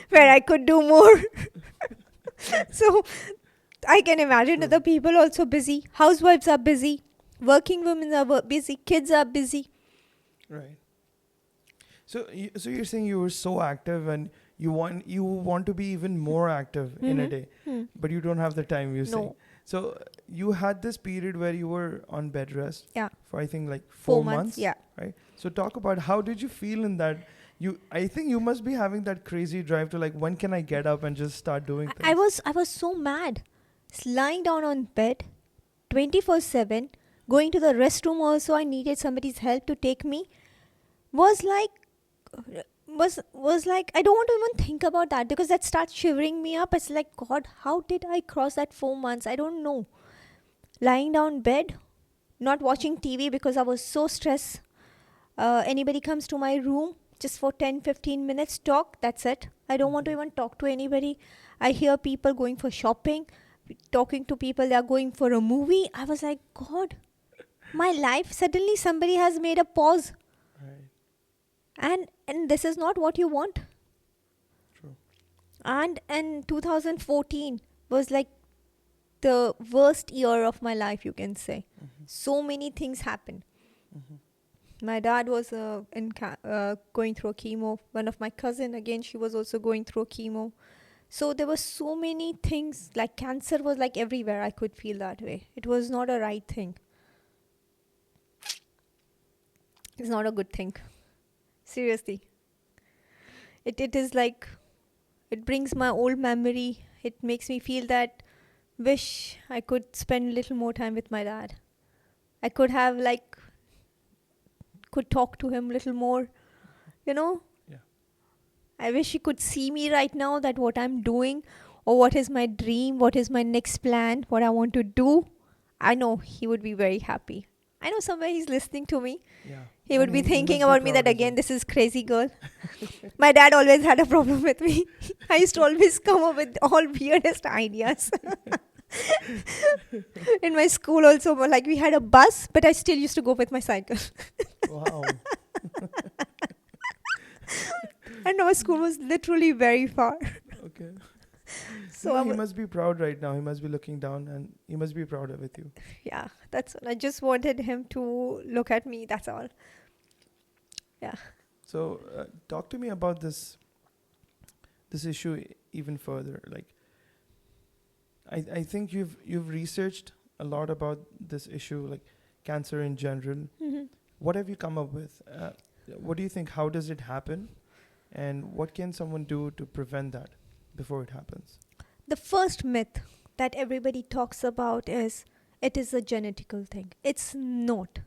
where I could do more. So I can imagine True. other people also busy. Housewives are busy. Working women are busy. Kids are busy. Right. So you're saying you were so active and you want to be even more active in a Mhm. day, Hmm. but you don't have the time. You say. No. So you had this period where you were on bed rest. Yeah. For I think like 4 4 months. Yeah. right? So talk about how did you feel in that? I think you must be having that crazy drive to like when can I get up and just start doing things. I was so mad. Lying down on bed 24/7, going to the restroom also I needed somebody's help to take me was like was like I don't want to even think about that because that starts shivering me up. It's like God, how did I cross that 4 months? I don't know. Lying down bed, not watching TV because I was so stressed. Anybody comes to my room just for 10-15 minutes talk, that's it. I don't want to even talk to anybody. I hear people going for shopping, talking to people, they are going for a movie. I was like, God, my life, suddenly somebody has made a pause. Right. And this is not what you want. True. And 2014 was like the worst year of my life, you can say. So many things happened. My dad was going through a chemo. One of my cousin, again, she was also going through a chemo. So there were so many things, like cancer was like everywhere. I could feel that way. It was not a right thing. It's not a good thing. Seriously. It is like, it brings my old memory. It makes me feel that wish I could spend a little more time with my dad. I could have could talk to him a little more, you know. Yeah. I wish he could see me right now, that what I'm doing or what is my dream, what is my next plan, what I want to do. I know he would be very happy. I know somewhere he's listening to me. Yeah. He would be he thinking must be about me proud that as again, well. this is crazy girl. My dad always had a problem with me. I used to always come up with all weirdest ideas. In my school also, like we had a bus, but I still used to go with my cycle. Wow. And our school was literally very far. Okay. So No, he must be proud right now. He must be looking down and he must be proud with you. yeah, that's all. I just wanted him to look at me. That's all. Yeah. So talk to me about this issue even further. Like, I think you've researched a lot about this issue, like cancer in general. Mm-hmm. What have you come up with? What do you think? How does it happen? And what can someone do to prevent that before it happens? The first myth that everybody talks about is it is a genetical thing. It's not.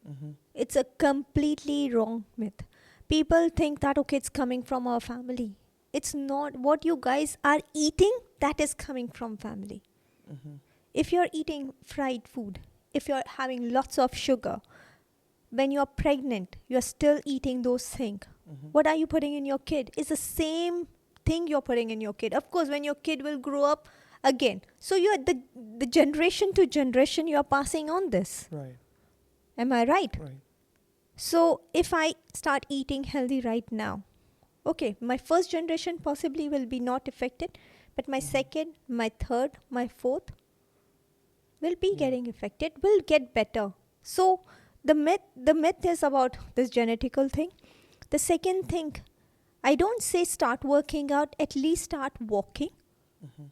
Mm-hmm. It's a completely wrong myth. People think that, okay, it's coming from our family. It's not. What you guys are eating, that is coming from family. Mm-hmm. If you're eating fried food, if you're having lots of sugar, when you're pregnant, you're still eating those things. Mm-hmm. What are you putting in your kid? It's the same thing you're putting in your kid. Of course, when your kid will grow up again. So you're the generation to generation, you're passing on this. Right. Am I right? Right. So if I start eating healthy right now, okay, my first generation possibly will be not affected, but my second, my third, my fourth will be getting affected, will get better. So the myth is about this genetical thing. The second thing, I don't say start working out, at least start walking. Mm-hmm.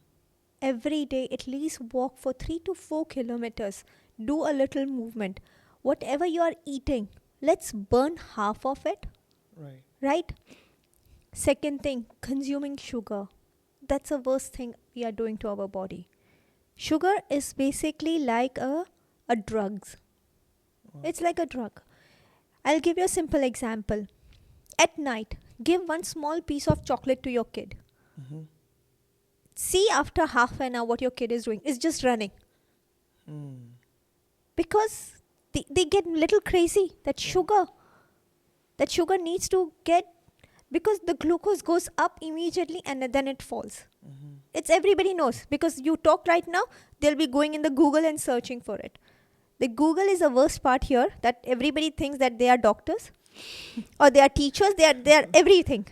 Every day, at least walk for 3 to 4 kilometers. Do a little movement. Whatever you are eating, let's burn half of it, Right. right? Second thing, consuming sugar. That's the worst thing we are doing to our body. Sugar is basically like a drugs. Wow. It's like a drug. I'll give you a simple example. At night, give one small piece of chocolate to your kid. Mm-hmm. See after half an hour what your kid is doing. It's just running. Mm. Because they get little crazy. That sugar needs to get, because the glucose goes up immediately and then it falls. Mm-hmm. It's everybody knows, because you talk right now, they'll be going in the Google and searching for it. The Google is the worst part here, that everybody thinks that they are doctors or they are teachers, they are everything.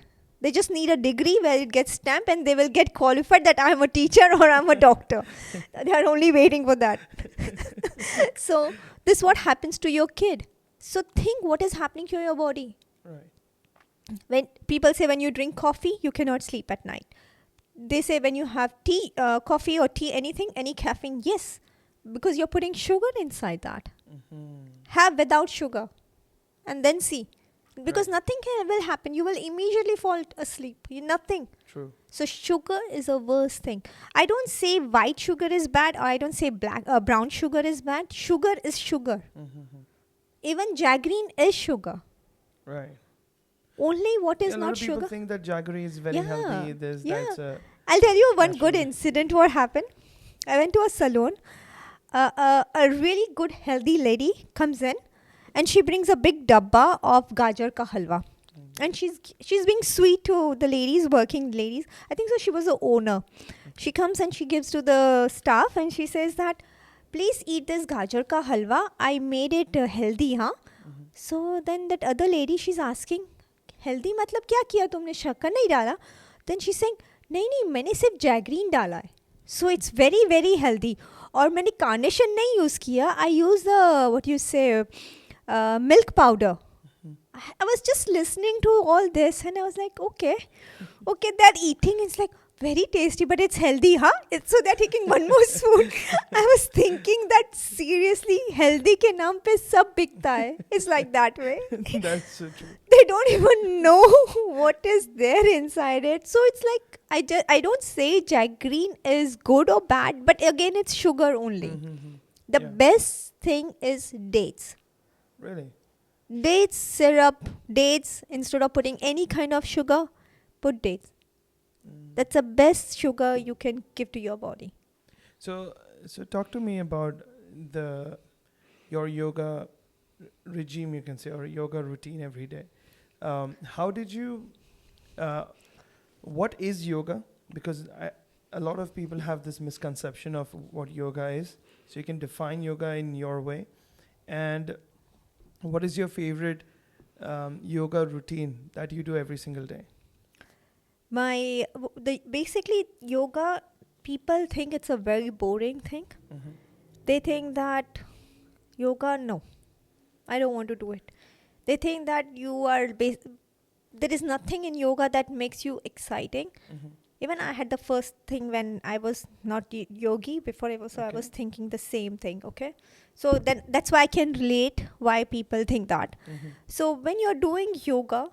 They just need a degree where it gets stamped and they will get qualified that I'm a teacher or I'm a doctor. They are only waiting for that. So this is what happens to your kid. So think what is happening to your body. Right. When people say when you drink coffee, you cannot sleep at night. They say when you have tea, coffee or tea, anything, any caffeine, yes, because you're putting sugar inside that. Mm-hmm. Have without sugar and then see. Because Right. nothing will happen. You will immediately fall asleep. Nothing. True. So sugar is a worst thing. I don't say white sugar is bad, or I don't say brown sugar is bad. Sugar is sugar. Mm-hmm. Even jaggery is sugar. Right. Only what is A lot not of people sugar. think that jaggery is very Yeah. healthy. That's I'll tell you one good Naturally. incident what happened. I went to a salon. A really good healthy lady comes in and she brings a big dabba of gajar ka halwa. And she's being sweet to the ladies, working ladies. I think so she was the owner. She comes and she gives to the staff and she says that, please eat this gajar ka halwa. I made it healthy, huh? Mm-hmm. So then that other lady, she's asking, healthy मतलब क्या किया तुमने, शक्कर नहीं डाला? Then she's saying, नहीं मैंने सिर्फ जैगरीन डाला है. So it's very very healthy. और मैंने carnation नहीं use किया. I use the what you say milk powder. I was just listening to all this and I was like, okay, they're eating. It's like very tasty, but it's healthy, huh? So they're taking one more spoon. I was thinking that seriously, healthy ke naam pe sab bikta hai. It's like that way. That's so true. They don't even know what is there inside it. So it's like, I don't say jaggery is good or bad, but again, it's sugar only. Mm-hmm. The Yeah. best thing is dates. Really? Dates, syrup, dates, instead of putting any kind of sugar, put dates. Mm. That's the best sugar you can give to your body. So talk to me about your yoga regime, you can say, or yoga routine every day. How did you? What is yoga? Because a lot of people have this misconception of what yoga is. So you can define yoga in your way. And what is your favorite yoga routine that you do every single day? Basically yoga, people think it's a very boring thing. Mm-hmm. They think that yoga, no, I don't want to do it. They think that there is nothing in yoga that makes you exciting. Mm-hmm. Even I had the first thing when I was not yogi, before I was, so I Okay. was thinking the same thing, okay? So then that's why I can relate why people think that. Mm-hmm. So when you're doing yoga,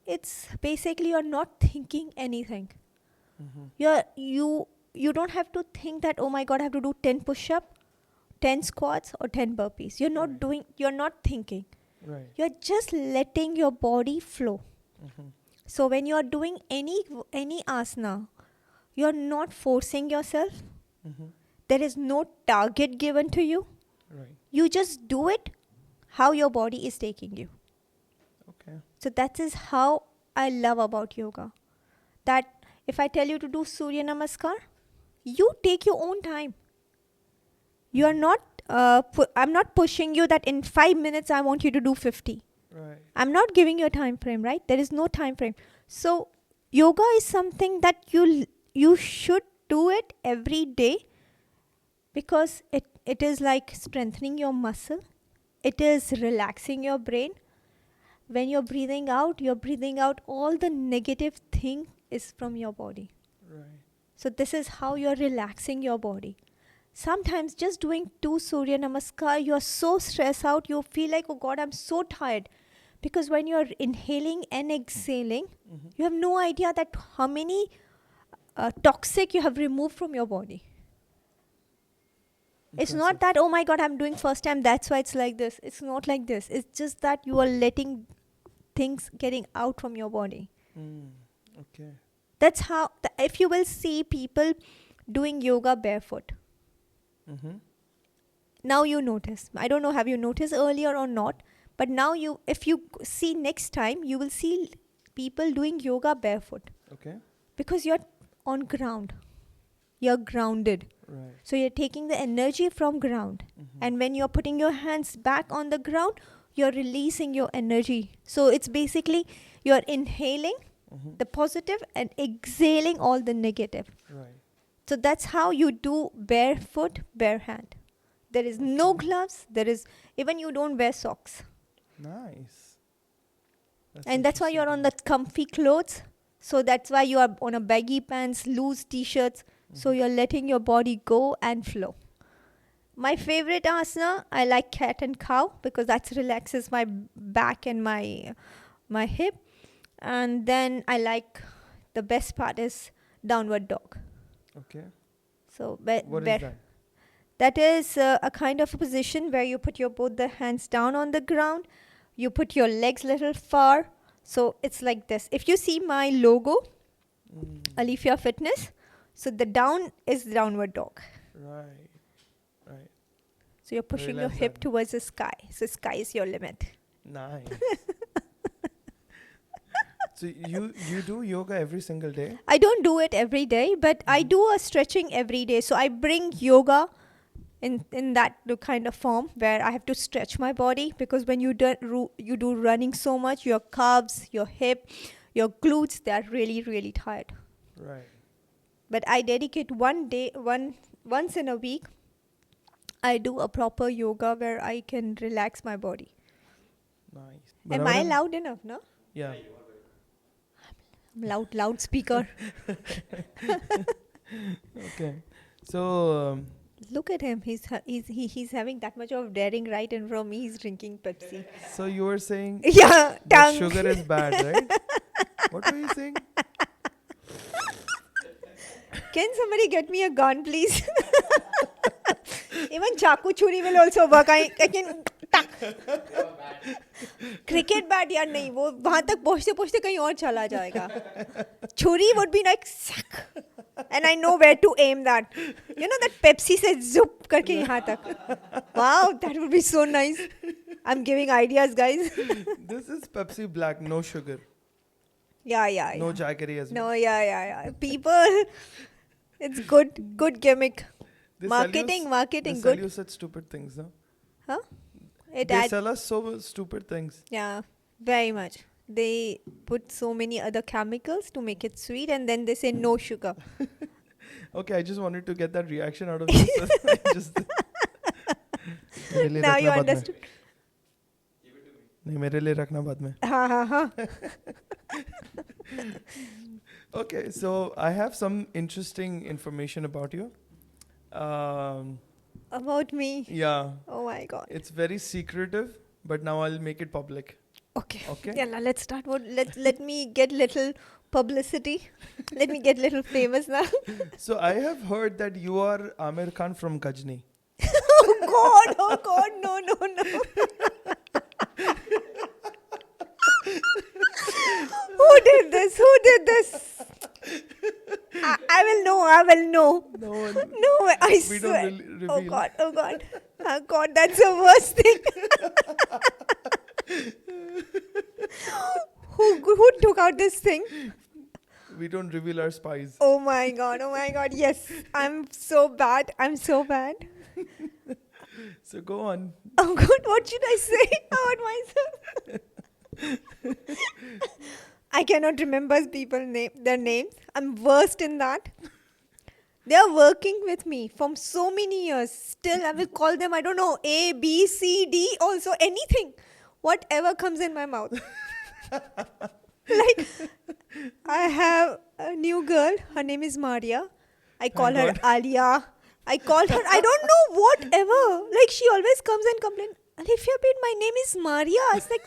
it's basically you're not thinking anything. Mm-hmm. You don't have to think that, oh my god, I have to do 10 push-up, 10 squats or 10 burpees. Right. You're not thinking. Right. You're just letting your body flow. Mm-hmm. So when you're doing any asana, you're not forcing yourself. Mm-hmm. There is no target given to you. Right. You just do it how your body is taking you. Okay. So that is how I love about yoga. That if I tell you to do Surya Namaskar, you take your own time. You are not, I'm not pushing you that in 5 minutes I want you to do 50. Right. I'm not giving you a time frame, right? There is no time frame. So yoga is something that you should do it every day, because it is like strengthening your muscle. It is relaxing your brain. When you're breathing out all the negative thing is from your body. Right. So this is how you're relaxing your body. Sometimes just doing 2 Surya Namaskar, you're so stressed out, you feel like, oh God, I'm so tired. Because when you're inhaling and exhaling, Mm-hmm. you have no idea that how many toxic you have removed from your body. It's not that, oh my God, I'm doing first time, that's why it's like this. It's not like this. It's just that you are letting things getting out from your body. Okay. That's how, if you will see people doing yoga barefoot, Mm-hmm. now you notice. I don't know, have you noticed earlier or not? But now if you see next time, you will see people doing yoga barefoot Okay. because you're on ground. You're grounded. Right. So you're taking the energy from ground. And when you're putting your hands back on the ground, you're releasing your energy. So it's basically you're inhaling the positive and exhaling all the negative. Right. So that's how you do barefoot, bare hand. There is no gloves. There is even you don't wear socks. Nice. And that's why you're on the comfy clothes. So that's why you are on a baggy pants, loose t-shirts. So you're letting your body go and flow. My favorite asana, I like cat and cow because that relaxes my back and my hip. And then I like, the best part is downward dog. Okay. So What is that? that is a kind of a position where you put both the hands down on the ground. You put your legs little far. So it's like this. If you see my logo, Alefiya Fitness, so the down is downward dog. Right. Right. So you're pushing your realize hip that. towards the sky. So sky is your limit. Nice. So you do yoga every single day? I don't do it every day, but I do a stretching every day. So I bring yoga in that kind of form where I have to stretch my body, because when you do running so much, your calves, your hip, your glutes, they are really, really tired. Right. But I dedicate once in a week, I do a proper yoga where I can relax my body. Nice. Am I loud enough, no? Yeah. I'm loudspeaker. Okay. So Look at him. He's having that much of daring right in front of me. He's drinking Pepsi. so you were saying Yeah, that tongue. sugar is bad, right? What were you saying? Can somebody get me a gun, please? Even chaku churi will also work. I can. Cricket bat यार नहीं, वो वहाँ तक पहुँचते पहुँचते कहीं और चला जाएगा. Churi would be like sack, and I know where to aim that. You know that Pepsi says zoop करके यहाँ तक. Wow, that would be so nice. I'm giving ideas, guys. This is Pepsi Black, no sugar, Yeah. no jaggery as well. No, yeah. People, it's good gimmick. They Marketing, they sell good. you such stupid things, no? Huh? It They adds, sell us so stupid things. yeah, very much. They put so many other chemicals to make it sweet, and then they say no sugar. Okay, I just wanted to get that reaction out of you. So I just मेरे लिए Now रखना you बाद में. understood. नहीं, मेरे लिए रखना बाद में. Ha. Okay, so I have some interesting information about you. About me. Yeah, Oh my God. it's very secretive, but now I'll make it public. Okay. Okay. Yeah, let's start. Let me get little publicity. Let me get little famous now. So I have heard that you are Amir Khan from Gajini. Oh God, no. Who did this? I will know. No one. No, I We swear. don't reveal. Oh God, that's the worst thing. Who took out this thing? We don't reveal our spies. Oh my God, yes. I'm so bad. So go on. Oh God, what should I say about myself? I cannot remember their names. I'm worst in that. They are working with me from so many years. Still, I will call them, I don't know, A, B, C, D, also anything. Whatever comes in my mouth. Like, I have a new girl. Her name is Maria. I call her God. Alia. I call her, I don't know, whatever. Like, she always comes and complains, Alefiya, my name is Maria. I was like,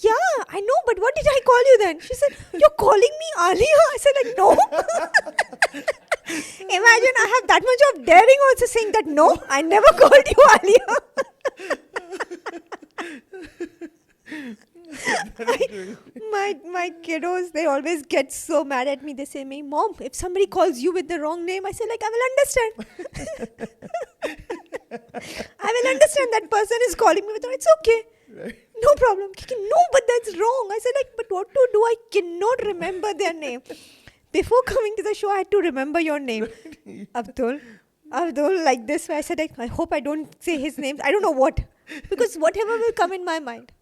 yeah, I know, but what did I call you then? She said, you're calling me Alia? I said, like, no. Imagine I have that much of daring also saying that, no, I never called you Alia. My kiddos, they always get so mad at me. They say, me, Mom, if somebody calls you with the wrong name, I say, like, I will understand. I will understand that person is calling me with, it's okay. Right. No problem. No, but that's wrong. I said, like, but what to do? I cannot remember their name. Before coming to the show, I had to remember your name. Abdul, like this way. I said, I hope I don't say his name. I don't know what. Because whatever will come in my mind.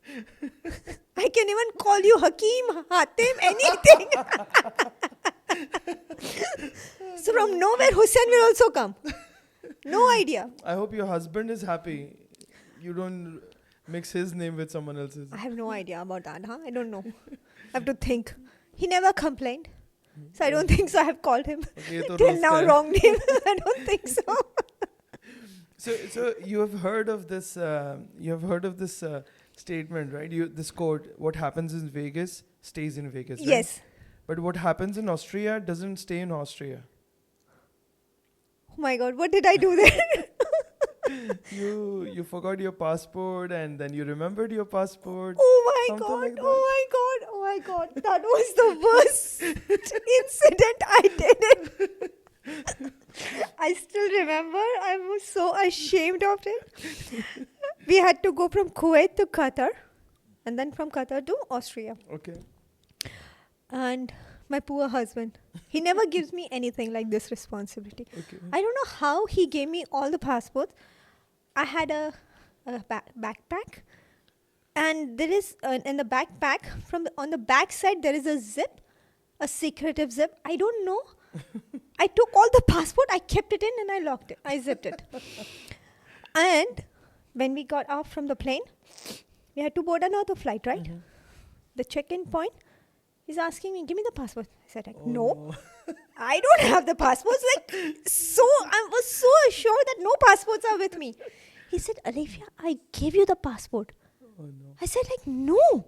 I can even call you Hakeem, Hatim, anything. So from nowhere, Hussein will also come. No idea. I hope your husband is happy. You don't mix his name with someone else's. I have no idea about that, huh? I don't know. I have to think. He never complained. So I don't think so. I have called him. Okay, Till now, wrong name. I don't think so. So you have heard of this. Statement, right? This quote: "What happens in Vegas stays in Vegas." Right? Yes. But what happens in Austria doesn't stay in Austria. Oh my God, what did I do there? You forgot your passport and then you remembered your passport. Oh my something God, like that. oh my God. That was the worst incident I did it. I still remember. I was so ashamed of it. We had to go from Kuwait to Qatar and then from Qatar to Austria. Okay. And my poor husband, he never gives me anything like this responsibility. Okay. I don't know how he gave me all the passports. I had a backpack, and there is in the backpack on the back side there is a zip, a secretive zip. I don't know. I took all the passport, I kept it in, and I locked it. I zipped it. And when we got off from the plane, we had to board another flight, right? Mm-hmm. The check-in point. He's asking me, give me the passport. I said, Oh, no, I don't have the passports. I was so assured that no passports are with me. He said, Alefiya, I gave you the passport. Oh no. I said, like, no.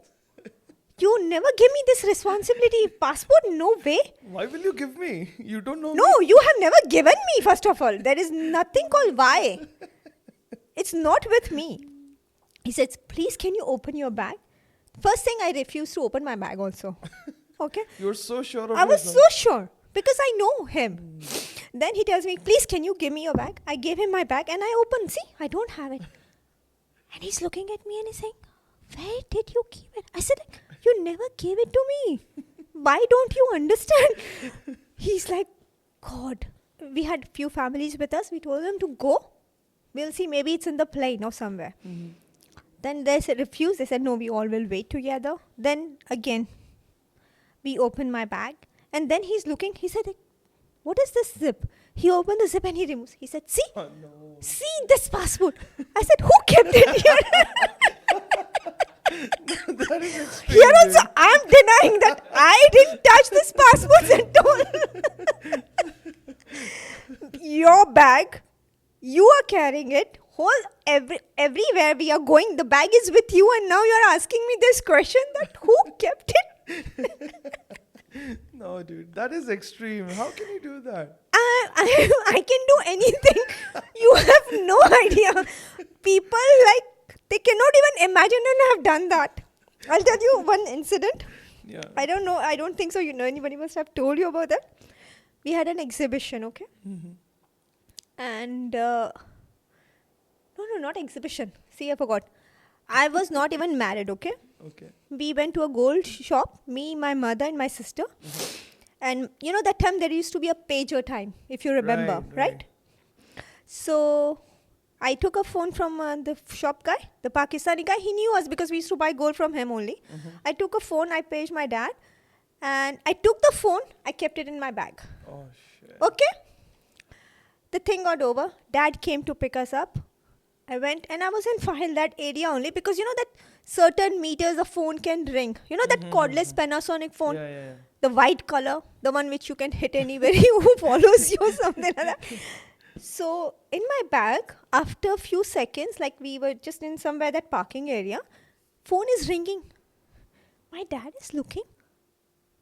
You never give me this responsibility. Passport, no way. Why will you give me? You don't know. No, me. you have never given me, first of all. There is nothing called why. It's not with me. He said, please, can you open your bag? First thing, I refused to open my bag also. Okay? You're so sure of I was yourself. so sure because I know him. Then he tells me, please, can you give me your bag? I gave him my bag and I opened. See, I don't have it. And he's looking at me and he's saying, where did you keep it? I said, like, you never gave it to me. Why don't you understand? He's like, God. We had few families with us. We told them to go. We'll see. Maybe it's in the plane or somewhere. Mm-hmm. Then they said, refuse. They said, no, we all will wait together. Then again, we opened my bag. And then he's looking. He said, what is this zip? He opened the zip and he removes. He said, see, Oh, no. see this passport. I said, who kept it here? That is extreme. Here also, I'm denying that I didn't touch this passport at all. Your bag, you are carrying it. Everywhere we are going, the bag is with you, and now you're asking me this question that who kept it? No, dude, that is extreme. How can you do that? I can do anything. You have no idea. People they cannot even imagine and have done that. I'll tell you one incident. Yeah. I don't know. I don't think so. Anybody must have told you about that. We had an exhibition, okay? Mm-hmm. And no, not exhibition. See, I forgot. I was not even married, okay? Okay. We went to a gold shop, me, my mother, and my sister. Mm-hmm. And that time there used to be a pager time, if you remember, right? So I took a phone from the shop guy, the Pakistani guy. He knew us because we used to buy gold from him only. Mm-hmm. I took a phone, I paged my dad. And I took the phone, I kept it in my bag. Oh, shit. Okay? The thing got over. Dad came to pick us up. I went and I was in file that area only because that certain meters a phone can ring. That cordless Panasonic phone? Yeah. The white color, the one which you can hit anybody who follows you or something like that. So in my bag, after a few seconds, like we were just in somewhere that parking area, phone is ringing. My dad is looking.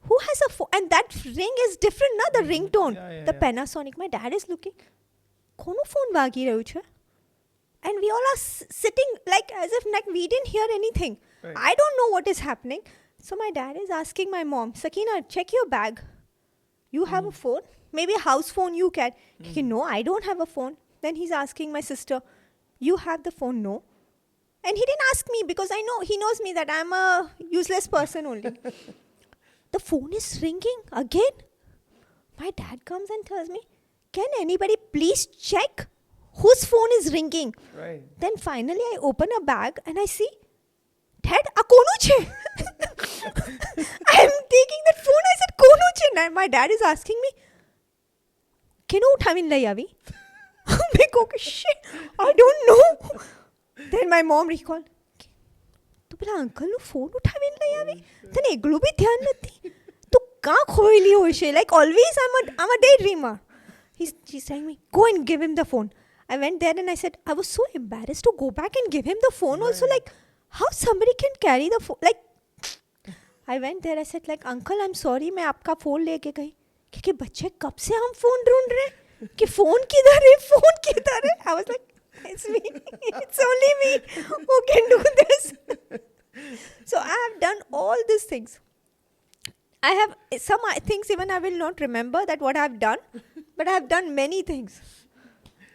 Who has a phone? And that ring is different, na? The ringtone. The Panasonic. My dad is looking. Kono phone bagi rahu chhe? And we all are sitting as if we didn't hear anything. Right. I don't know what is happening. So my dad is asking my mom, Sakina, check your bag. You have a phone? Maybe a house phone you can. No, I don't have a phone. Then he's asking my sister, you have the phone? No. And he didn't ask me because he knows me that I'm a useless person only. The phone is ringing again. My dad comes and tells me, can anybody please check whose phone is ringing? Right. Then finally I open a bag and I see, Dad, a konu che. I'm taking that phone. I said, konu che. And my dad is asking me, can you uthamin lai avi? I go, shit, I don't know. Then my mom recalled, tu pela uncle nu phone uthamin lai avi? Then eglu bhi dhyan nathi. Tu ka khoili hoishe? Like always, I'm a daydreamer. She's telling me, go and give him the phone. I went there and I said, I was so embarrassed to go back and give him the phone. Also, like, how somebody can carry the phone? Like, I went there, I said, like, uncle, I'm sorry, मैं आपका phone लेके गई. क्योंकि बच्चे कब से हम phone ढूंढ रहे हैं कि phone किधर है, phone किधर है? I was like, it's me. It's only me who can do this. So I have done all these things. I have some things even I will not remember that what I have done, but I have done many things.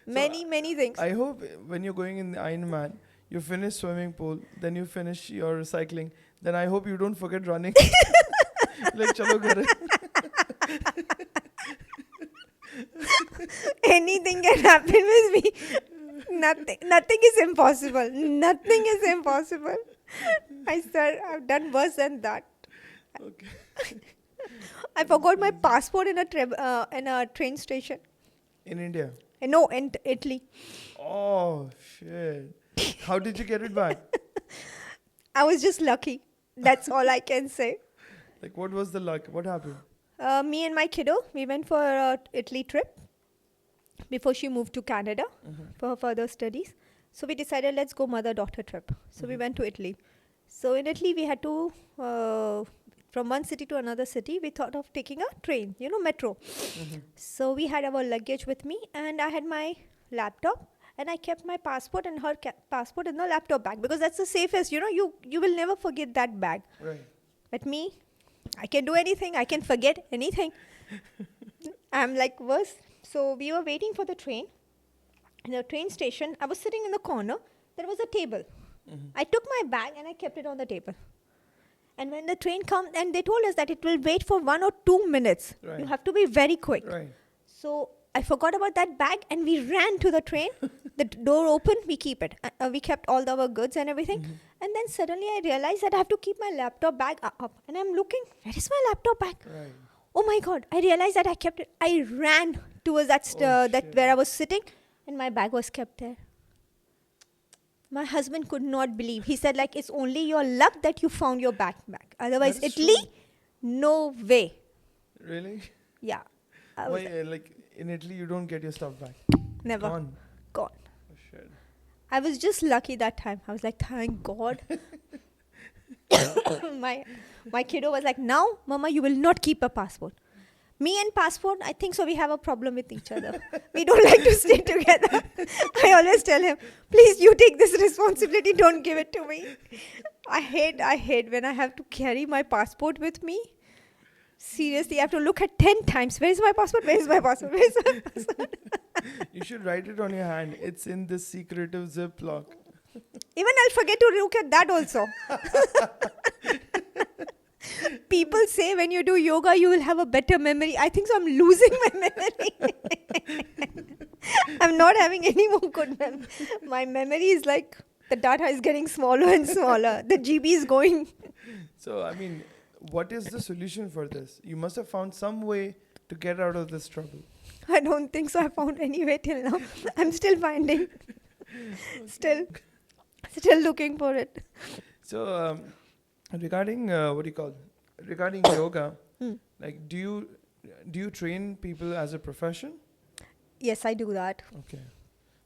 Many things. I hope when you're going in the Ironman, you finish swimming pool, then you finish your cycling, then I hope you don't forget running. Like, chalo ghar. Anything can happen with me. Nothing is impossible. Nothing is impossible. I said I've done worse than that. Okay. I forgot my passport in a train station. In India? No, in Italy. Oh, shit. How did you get it back? I was just lucky. That's all I can say. Like, what was the luck? What happened? Me and my kiddo, we went for a Italy trip before she moved to Canada for her further studies. So we decided, let's go mother-daughter trip. So we went to Italy. So in Italy, we had to, from one city to another city, we thought of taking a train, metro. So we had our luggage with me and I had my laptop and I kept my passport and her passport in the laptop bag because that's the safest, you will never forget that bag. Right. But me, I can do anything. I can forget anything. I'm like worse. So we were waiting for the train. In the train station, I was sitting in the corner. There was a table. I took my bag and I kept it on the table. And when the train comes, and they told us that it will wait for 1 or 2 minutes. Right. You have to be very quick. Right. So I forgot about that bag and we ran to the train. The door opened, we keep it. We kept all our goods and everything. And then suddenly I realized that I have to keep my laptop bag up. And I'm looking, where is my laptop bag? Right. Oh my God, I realized that I kept it. I ran towards that where I was sitting and my bag was kept there. My husband could not believe. He said, like, it's only your luck that you found your bag. Otherwise, That is Italy, true. no way. Really? Yeah. Why, like, in Italy, you don't get your stuff back? Never. Gone. Gone. Oh, shit. I was just lucky that time. I was like, thank God. my kiddo was like, now, Mama, you will not keep a passport. Me and passport, I think so we have a problem with each other. We don't like to stay together. I always tell him, please, you take this responsibility. Don't give it to me. I hate when I have to carry my passport with me. Seriously, I have to look at 10 times. Where is my passport? Where is my passport? Where is my passport? You should write it on your hand. It's in this secretive Ziploc. Even I'll forget to look at that also. People say when you do yoga, you will have a better memory. I think so I'm losing my memory. I'm not having any more good memory. My memory is like, the data is getting smaller and smaller. The GB is going. So, I mean, what is the solution for this? You must have found some way to get out of this trouble. I don't think so I found any way till now. I'm still finding. Still looking for it. So, regarding regarding yoga, like, do you train people as a profession? Yes, I do that. Okay.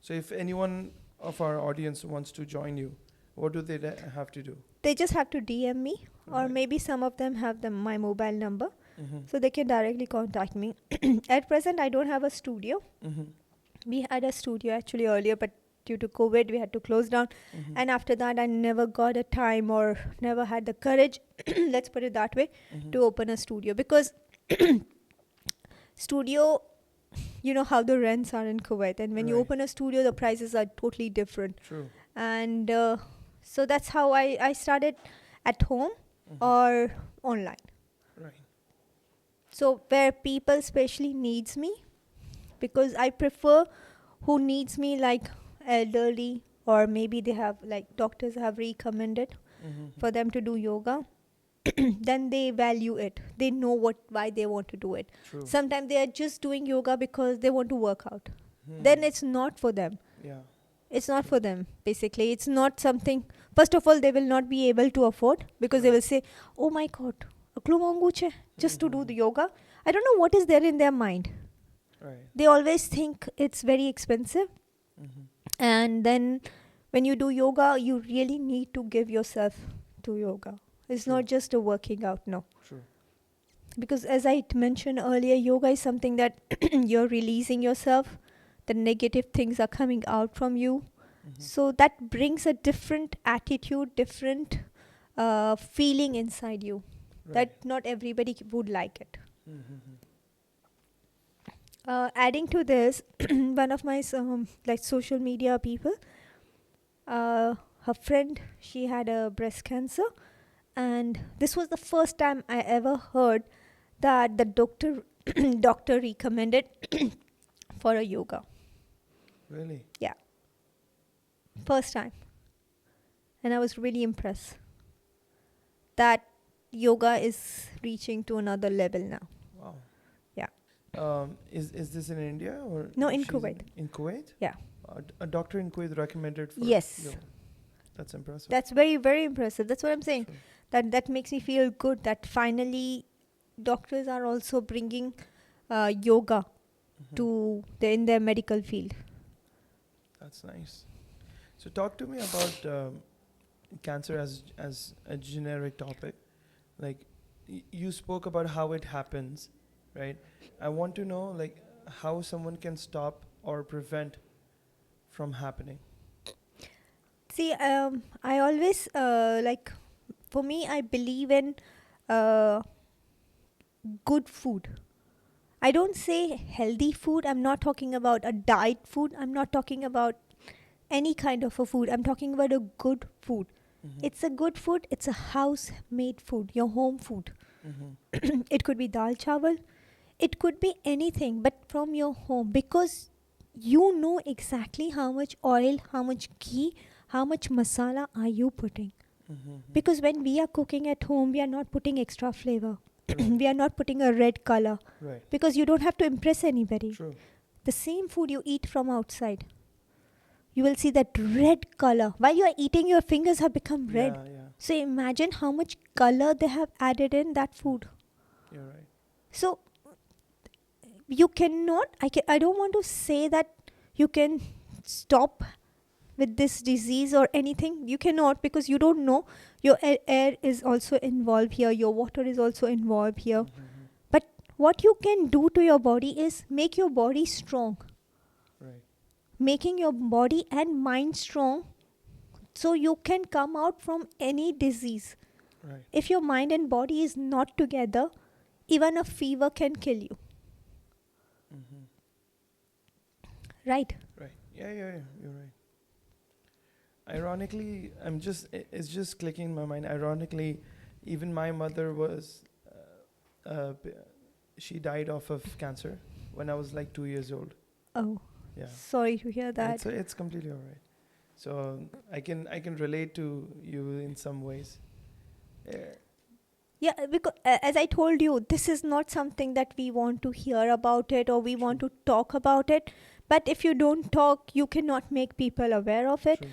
So if anyone of our audience wants to join you, what do they have to do? They just have to DM me, or Right. maybe some of them have my mobile number, Mm-hmm. so they can directly contact me. At present, I don't have a studio. Mm-hmm. We had a studio actually earlier, but due to COVID, we had to close down. Mm-hmm. And after that, I never got a time or never had the courage, let's put it that way, Mm-hmm. to open a studio. Because studio, you know how the rents are in Kuwait. And when you Right. open a studio, the prices are totally different. True. And So that's how I started at home Mhm. or online. Right. So where people especially needs me, because I prefer who needs me, like elderly, or maybe they have, like doctors have recommended Mm-hmm. for them to do yoga. Then they value it. They know why they want to do it. True. Sometimes they are just doing yoga because they want to work out. Hmm. Then it's not for them. Yeah. It's not True. for them, basically. It's not something. First of all, they will not be able to afford, because they Right. will say, oh my god, aklu mongu che, just to do Mhm. the yoga. I don't know what is there in their mind. Right. They always think it's very expensive. Mm-hmm. And then when you do yoga, you really need to give yourself to yoga. It's True. not just a working out, no. True. Because as I mentioned earlier, yoga is something that you're releasing yourself. The negative things are coming out from you. Mm-hmm. So that brings a different attitude, different feeling inside you, Right. that not everybody would like it. Mm-hmm. Adding to this, one of my like social media people, her friend, she had a breast cancer, and this was the first time I ever heard that the doctor doctor recommended for a yoga. Really? Yeah, first time, and I was really impressed that yoga is reaching to another level now. Wow. Yeah. Is this in India or No, in she's Kuwait. In Kuwait? Yeah. A doctor in Kuwait recommended for Yes. yoga. That's impressive. That's very, very impressive. That's what I'm saying. True. That makes me feel good that finally doctors are also bringing yoga Mhm. to in their medical field. That's nice. So talk to me about cancer as a generic topic. Like you spoke about how it happens, right? I want to know like how someone can stop or prevent from happening. See, I always like, for me, I believe in uh, good food. I don't say healthy food. I'm not talking about a diet food. I'm not talking about any kind of a food. I'm talking about a good food. Mm-hmm. It's a good food. It's a house made food, your home food. Mm-hmm. It could be dal chawal. It could be anything, but from your home, because you know exactly how much oil, how much ghee, how much masala are you putting. Mm-hmm. Because when we are cooking at home, we are not putting extra flavor. Right. We are not putting a red color, Right. because you don't have to impress anybody. True. The same food you eat from outside, you will see that red color. While you are eating, your fingers have become red. Yeah, yeah. So imagine how much color they have added in that food. You're right. So you cannot, I don't want to say that you can stop with this disease or anything. You cannot, because you don't know. Your air is also involved here. Your water is also involved here. Mm-hmm. But what you can do to your body is make your body strong. Right. Making your body and mind strong, so you can come out from any disease. Right. If your mind and body is not together, even a fever can kill you. Mm-hmm. Right? Right. Yeah, yeah, yeah. You're right. Ironically, it's just clicking in my mind. Ironically, even my mother was, she died off of cancer when I was like 2 years old. Oh, Yeah. sorry to hear that. It's completely alright. So I can relate to you in some ways. Yeah. Yeah, because as I told you, this is not something that we want to hear about it, or we want to talk about it. But if you don't talk, you cannot make people aware of it. True.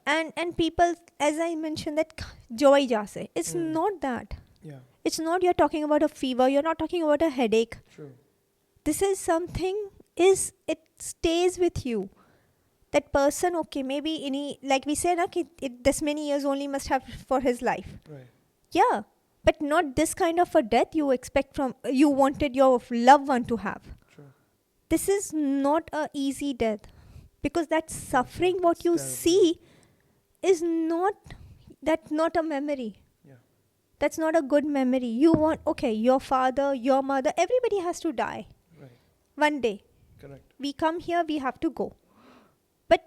And people, as I mentioned, that joy jase. It's Mm. not that. Yeah. It's not you're talking about a fever. You're not talking about a headache. True. This is something, it stays with you. That person, okay, maybe like we said, this many years only must have for his life. Right. Yeah, but not this kind of a death you wanted your loved one to have. True. This is not a easy death, because that suffering what It's you terrible. see is that's not a memory. Yeah. That's not a good memory. You want, okay, your father, your mother, everybody has to die Right. one day. Correct. We come here, we have to go. But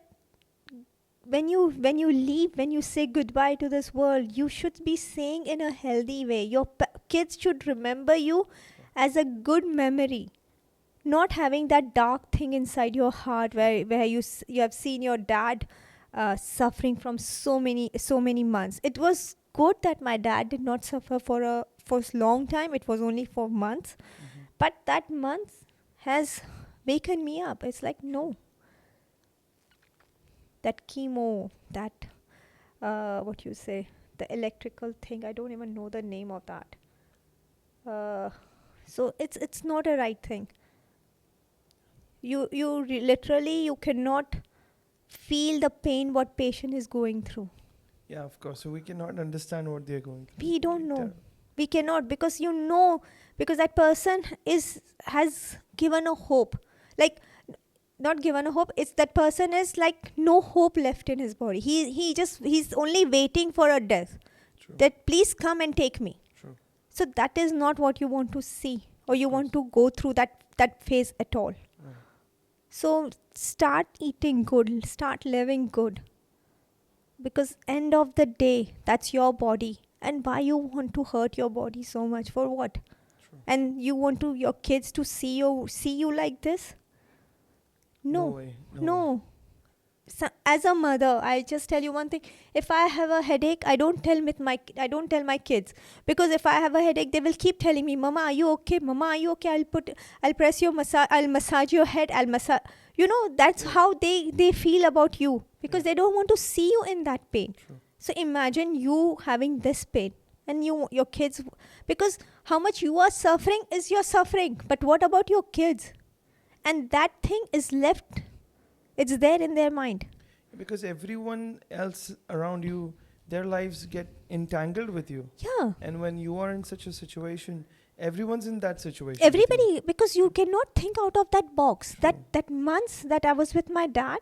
when you leave, when you say goodbye to this world, you should be saying in a healthy way. Your kids should remember you as a good memory, not having that dark thing inside your heart where you have seen your dad suffering from so many months. It was good that my dad did not suffer for a long time. It was only for months, but that month has waken me up. It's like, no, that chemo, that what you say, the electrical thing, I don't even know the name of that. So it's not a right thing. Literally, you cannot feel the pain what patient is going through. Yeah, of course. So we cannot understand what they're going through. We don't know. We cannot, because because that person has given a hope. Like, not given a hope, it's that person is like no hope left in his body. He's only waiting for a death. True. That please come and take me. True. So that is not what you want to see, or you want to go through that phase at all. Right. So start eating good, start living good. Because end of the day, that's your body. And why you want to hurt your body so much? For what? True. And you want your kids to see you like this? No. Way. No. So, as a mother, I just tell you one thing. If I have a headache, I don't tell my kids, because if I have a headache, they will keep telling me, "Mama, are you okay? Mama, are you okay? I'll press your massage. I'll massage your head. I'll massage." That's how they feel about you, because they don't want to see you in that pain. True. So imagine you having this pain, and your kids, because how much you are suffering is your suffering, but what about your kids? And that thing is left. It's there in their mind. Because everyone else around you, their lives get entangled with you. Yeah. And when you are in such a situation, everyone's in that situation. Everybody, because you cannot think out of that box. True. That months that I was with my dad,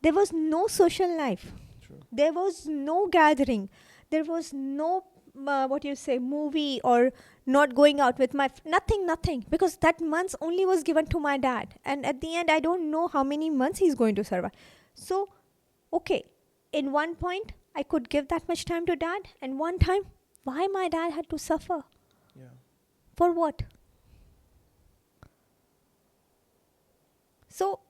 there was no social life. True. There was no gathering. There was no movie, or not going out with nothing, because that months only was given to my dad, and at the end I don't know how many months he's going to survive. So okay, in one point I could give that much time to dad, and one time why my dad had to suffer? Yeah. For what? So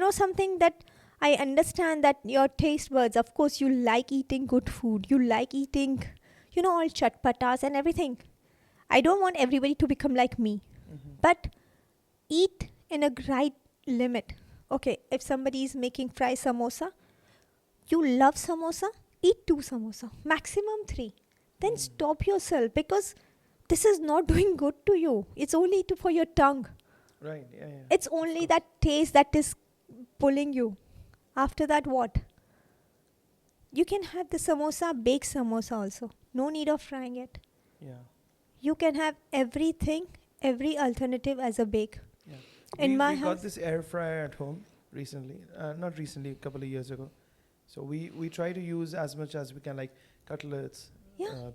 something that I understand, that your taste buds, of course, you like eating good food. You like eating, all chatpatas and everything. I don't want everybody to become like me. But eat in a right limit. Okay, if somebody is making fry samosa, you love samosa, eat 2 samosa, maximum 3. Then stop yourself, because this is not doing good to you. It's only for your tongue. Right, yeah. It's only that taste that is pulling you. After that, what? You can have the samosa, baked samosa also. No need of frying it. Yeah. You can have everything, every alternative as a bake. Yeah. In my we house, got this air fryer at home recently. Not recently, a couple of years ago. So we try to use as much as we can, like cutlets,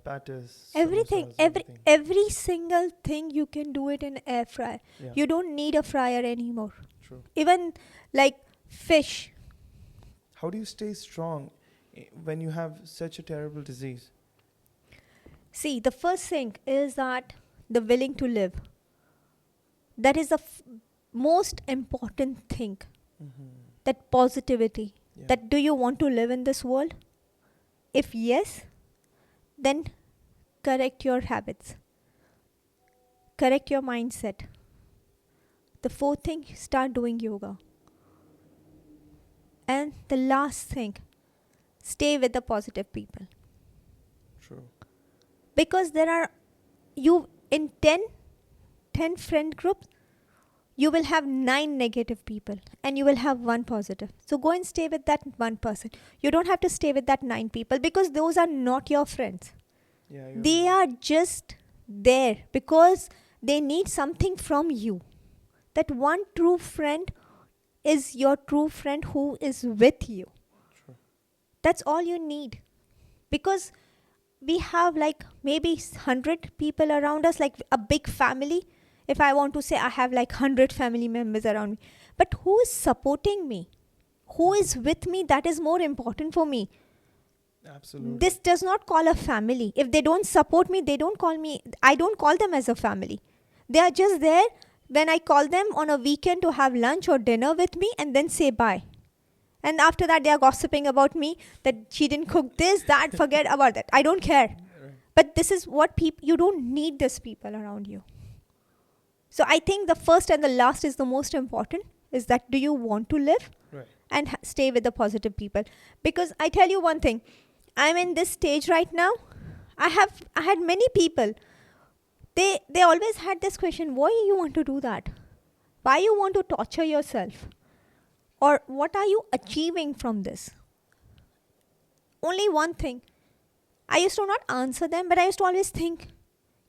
patties, everything, samosas, every single thing you can do it in air fryer. Yeah. You don't need a fryer anymore. True. Even like fish. How do you stay strong when you have such a terrible disease? See, the first thing is that the willing to live. That is the most important thing. That positivity. Yeah. That do you want to live in this world? If yes, then correct your habits. Correct your mindset. The fourth thing, start doing yoga. And the last thing, stay with the positive people. True. Because there are, you in 10 friend groups, you will have 9 negative people and you will have 1 positive. So go and stay with that 1 person. You don't have to stay with that 9 people, because those are not your friends. Yeah, They are just there because they need something from you. That one true friend is your true friend who is with you. True. That's all you need. Because we have like maybe 100 people around us, like a big family. If I want to say I have like 100 family members around me. But who is supporting me? Who is with me, that is more important for me. Absolutely. This does not call a family. If they don't support me, they don't call me, I don't call them as a family. They are just there when I call them on a weekend to have lunch or dinner with me and then say bye. And after that, they are gossiping about me that she didn't cook this, that, forget about that. I don't care. Right. But this is what people, you don't need these people around you. So I think the first and the last is the most important, is that do you want to live? Right. And stay with the positive people. Because I tell you one thing, I'm in this stage right now. I had many people. They always had this question, why you want to do that? Why you want to torture yourself? Or what are you achieving from this? Only one thing. I used to not answer them, but I used to always think,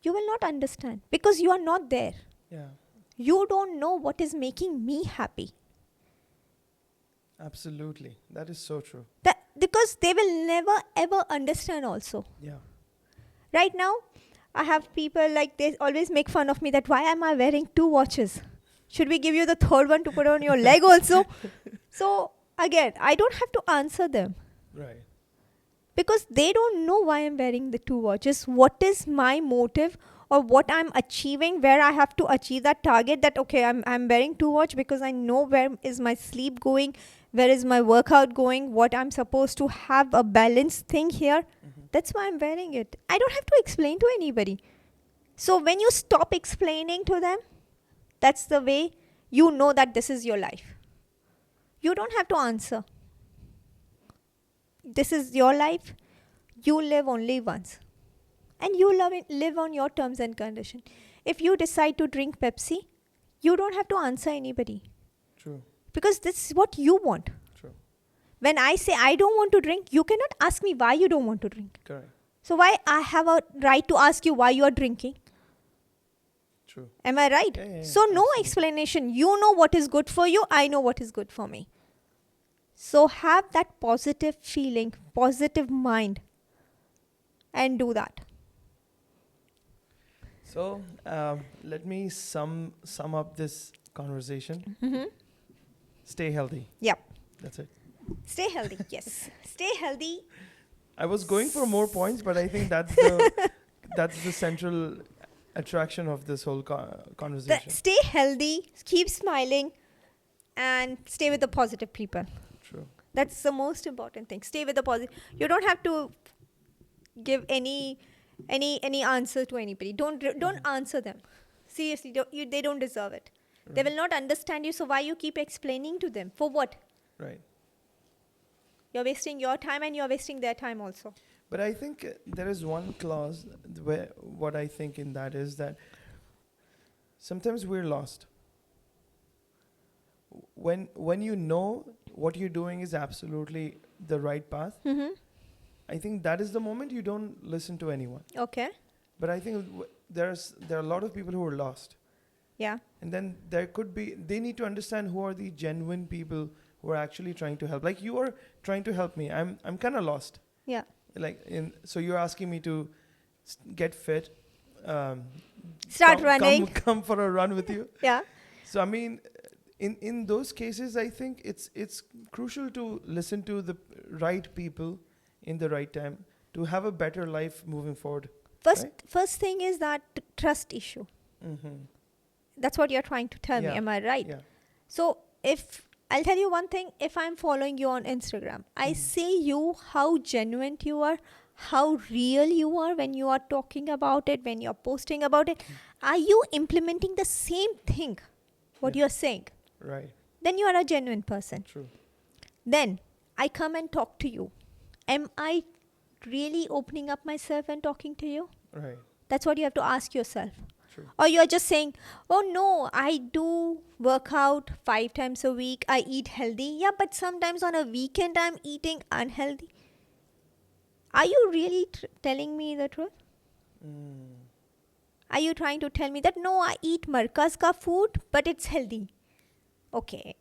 you will not understand because you are not there. Yeah. You don't know what is making me happy. Absolutely. That is so true. Because they will never ever understand also. Yeah. Right now, I have people like, they always make fun of me that why am I wearing 2 watches? Should we give you the third one to put on your leg also? So again, I don't have to answer them. Right. Because they don't know why I'm wearing the 2 watches. What is my motive or what I'm achieving, where I have to achieve that target, that okay, I'm wearing 2 watch because I know where is my sleep going, where is my workout going, what I'm supposed to have a balanced thing here. Mm-hmm. That's why I'm wearing it. I don't have to explain to anybody. So when you stop explaining to them, that's the way you know that this is your life. You don't have to answer. This is your life. You live only once. And you live on your terms and conditions. If you decide to drink Pepsi, you don't have to answer anybody. True. Because this is what you want. True. When I say I don't want to drink, you cannot ask me why you don't want to drink. Correct. So why I have a right to ask you why you are drinking? True. Am I right? Yeah, So no absolutely. explanation. You know what is good for you. I know what is good for me. So have that positive feeling, positive mind, and do that. So let me sum up this conversation. Mm-hmm. Stay healthy. Yep. That's it. Stay healthy. Yes. Stay healthy. I was going for more points, but I think that's the central attraction of this whole conversation. Stay healthy. Keep smiling, and stay with the positive people. True. That's the most important thing. Stay with the positive. You don't have to give any answer to anybody. Don't answer them. Seriously, they don't deserve it. Right. They will not understand you. So why you keep explaining to them? For what? Right. You're wasting your time and you're wasting their time also. But I think there is one clause where what I think in that is that sometimes we're lost. When you know what you're doing is absolutely the right path, Mm-hmm. I think that is the moment you don't listen to anyone. Okay. But I think there are a lot of people who are lost. Yeah. And then they need to understand who are the genuine people who are actually trying to help. Like you are trying to help me. I'm kind of lost. Yeah. So you're asking me to get fit. Start running. Come for a run with you. Yeah. So I mean, in those cases, I think it's crucial to listen to the right people in the right time to have a better life moving forward. First thing is that trust issue. Mm-hmm. That's what you're trying to tell me. Yeah. Am I right? Yeah. So if I'll tell you one thing, if I'm following you on Instagram, I see you how genuine you are, how real you are when you are talking about it, when you're posting about it. Are you implementing the same thing, what you're saying? Right. Then you are a genuine person. True. Then I come and talk to you. Am I really opening up myself and talking to you? Right. That's what you have to ask yourself. True. Or you're just saying, oh no, I do work out 5 times a week. I eat healthy. Yeah, but sometimes on a weekend I'm eating unhealthy. Are you really telling me the truth? Mm. Are you trying to tell me that no, I eat markaz ka food, but it's healthy? Okay.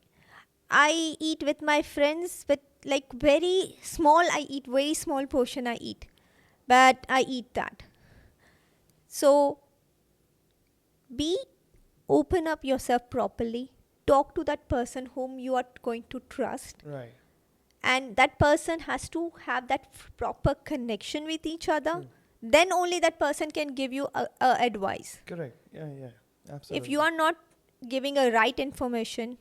I eat with my friends, but like very small, I eat very small portion I eat. But I eat that. So, open up yourself properly. talk to that person whom you are going to trust, Right. and that person has to have that proper connection with each other. True. Then only that person can give you a advice. Correct. Yeah. Yeah. Absolutely. If you are not giving a right information,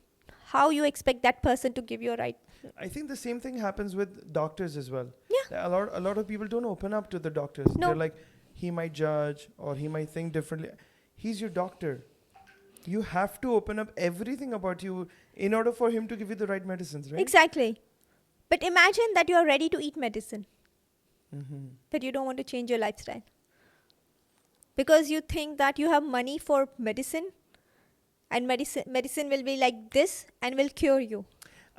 how you expect that person to give you a right? I think the same thing happens with doctors as well. Yeah. A lot of people don't open up to the doctors. No. They're like, he might judge or he might think differently. He's your doctor. You have to open up everything about you in order for him to give you the right medicines, right? Exactly. But imagine that you are ready to eat medicine, Mm-hmm. but you don't want to change your lifestyle because you think that you have money for medicine, and medicine will be like this and will cure you.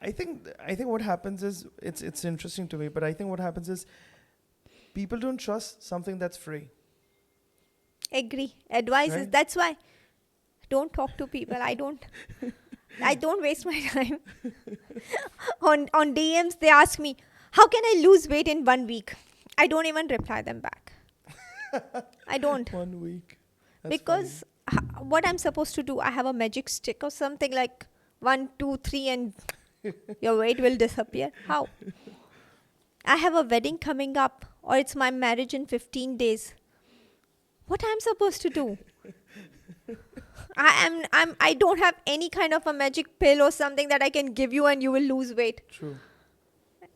I think what happens is it's interesting to me, but I think what happens is people don't trust something that's free. Agree. Advice is, Right. that's why don't talk to people. I don't waste my time. on DMs they ask me, how can I lose weight in 1 week? I don't even reply them back. I don't. 1 week. That's Because what I'm supposed to do, I have a magic stick or something like 1, 2, 3 and your weight will disappear. How? I have a wedding coming up, or it's my marriage in 15 days. What I'm supposed to do? I don't have any kind of a magic pill or something that I can give you and you will lose weight. True.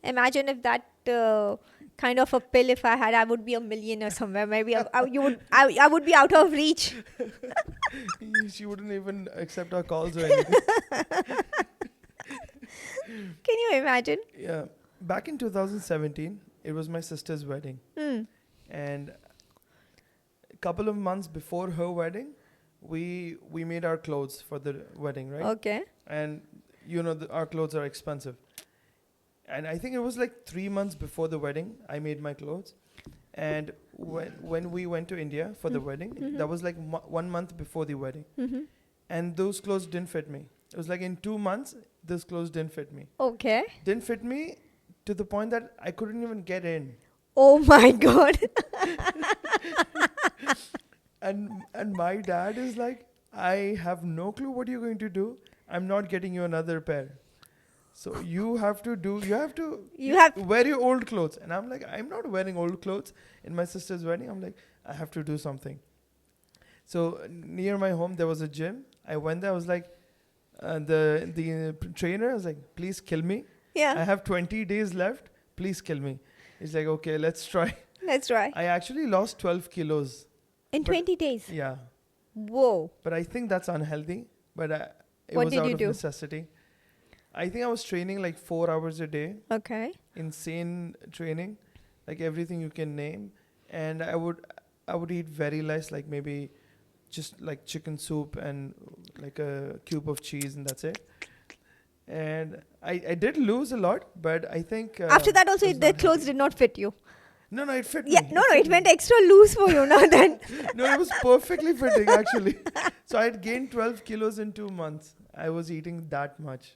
Imagine if that kind of a pill, if I had, I would be a millionaire somewhere. Maybe I would be out of reach. She wouldn't even accept our calls or anything. Can you imagine? Yeah. Back in 2017, it was my sister's wedding. And a couple of months before her wedding, we made our clothes for the wedding, right? Okay. And our clothes are expensive. And I think it was like 3 months before the wedding, I made my clothes. And when we went to India for the wedding, that was like 1 month before the wedding. And those clothes didn't fit me. It was like in 2 months, those clothes didn't fit me. Okay. Didn't fit me to the point that I couldn't even get in. Oh my God. And my dad is like, I have no clue what you're going to do. I'm not getting you another pair. So you have to wear your old clothes. And I'm like, I'm not wearing old clothes in my sister's wedding. I'm like, I have to do something. So near my home, there was a gym. I went there. I was like, the trainer was like, please kill me. Yeah. I have 20 days left. Please kill me. He's like, okay, let's try. Let's try. I actually lost 12 kilos. In 20 days. Yeah. Whoa. But I think that's unhealthy. But it What was did out you of do? necessity. I think I was training like 4 hours a day. Okay. Insane training. Like everything you can name. And I would eat very less, like maybe just like chicken soup and like a cube of cheese, and that's it. And I did lose a lot, but I think After that also, it was the not clothes healthy. did not fit you. No, it fit Yeah. me. No, fit it me. went extra loose for you now then. No, it was perfectly fitting actually. So I had gained 12 kilos in 2 months. I was eating that much.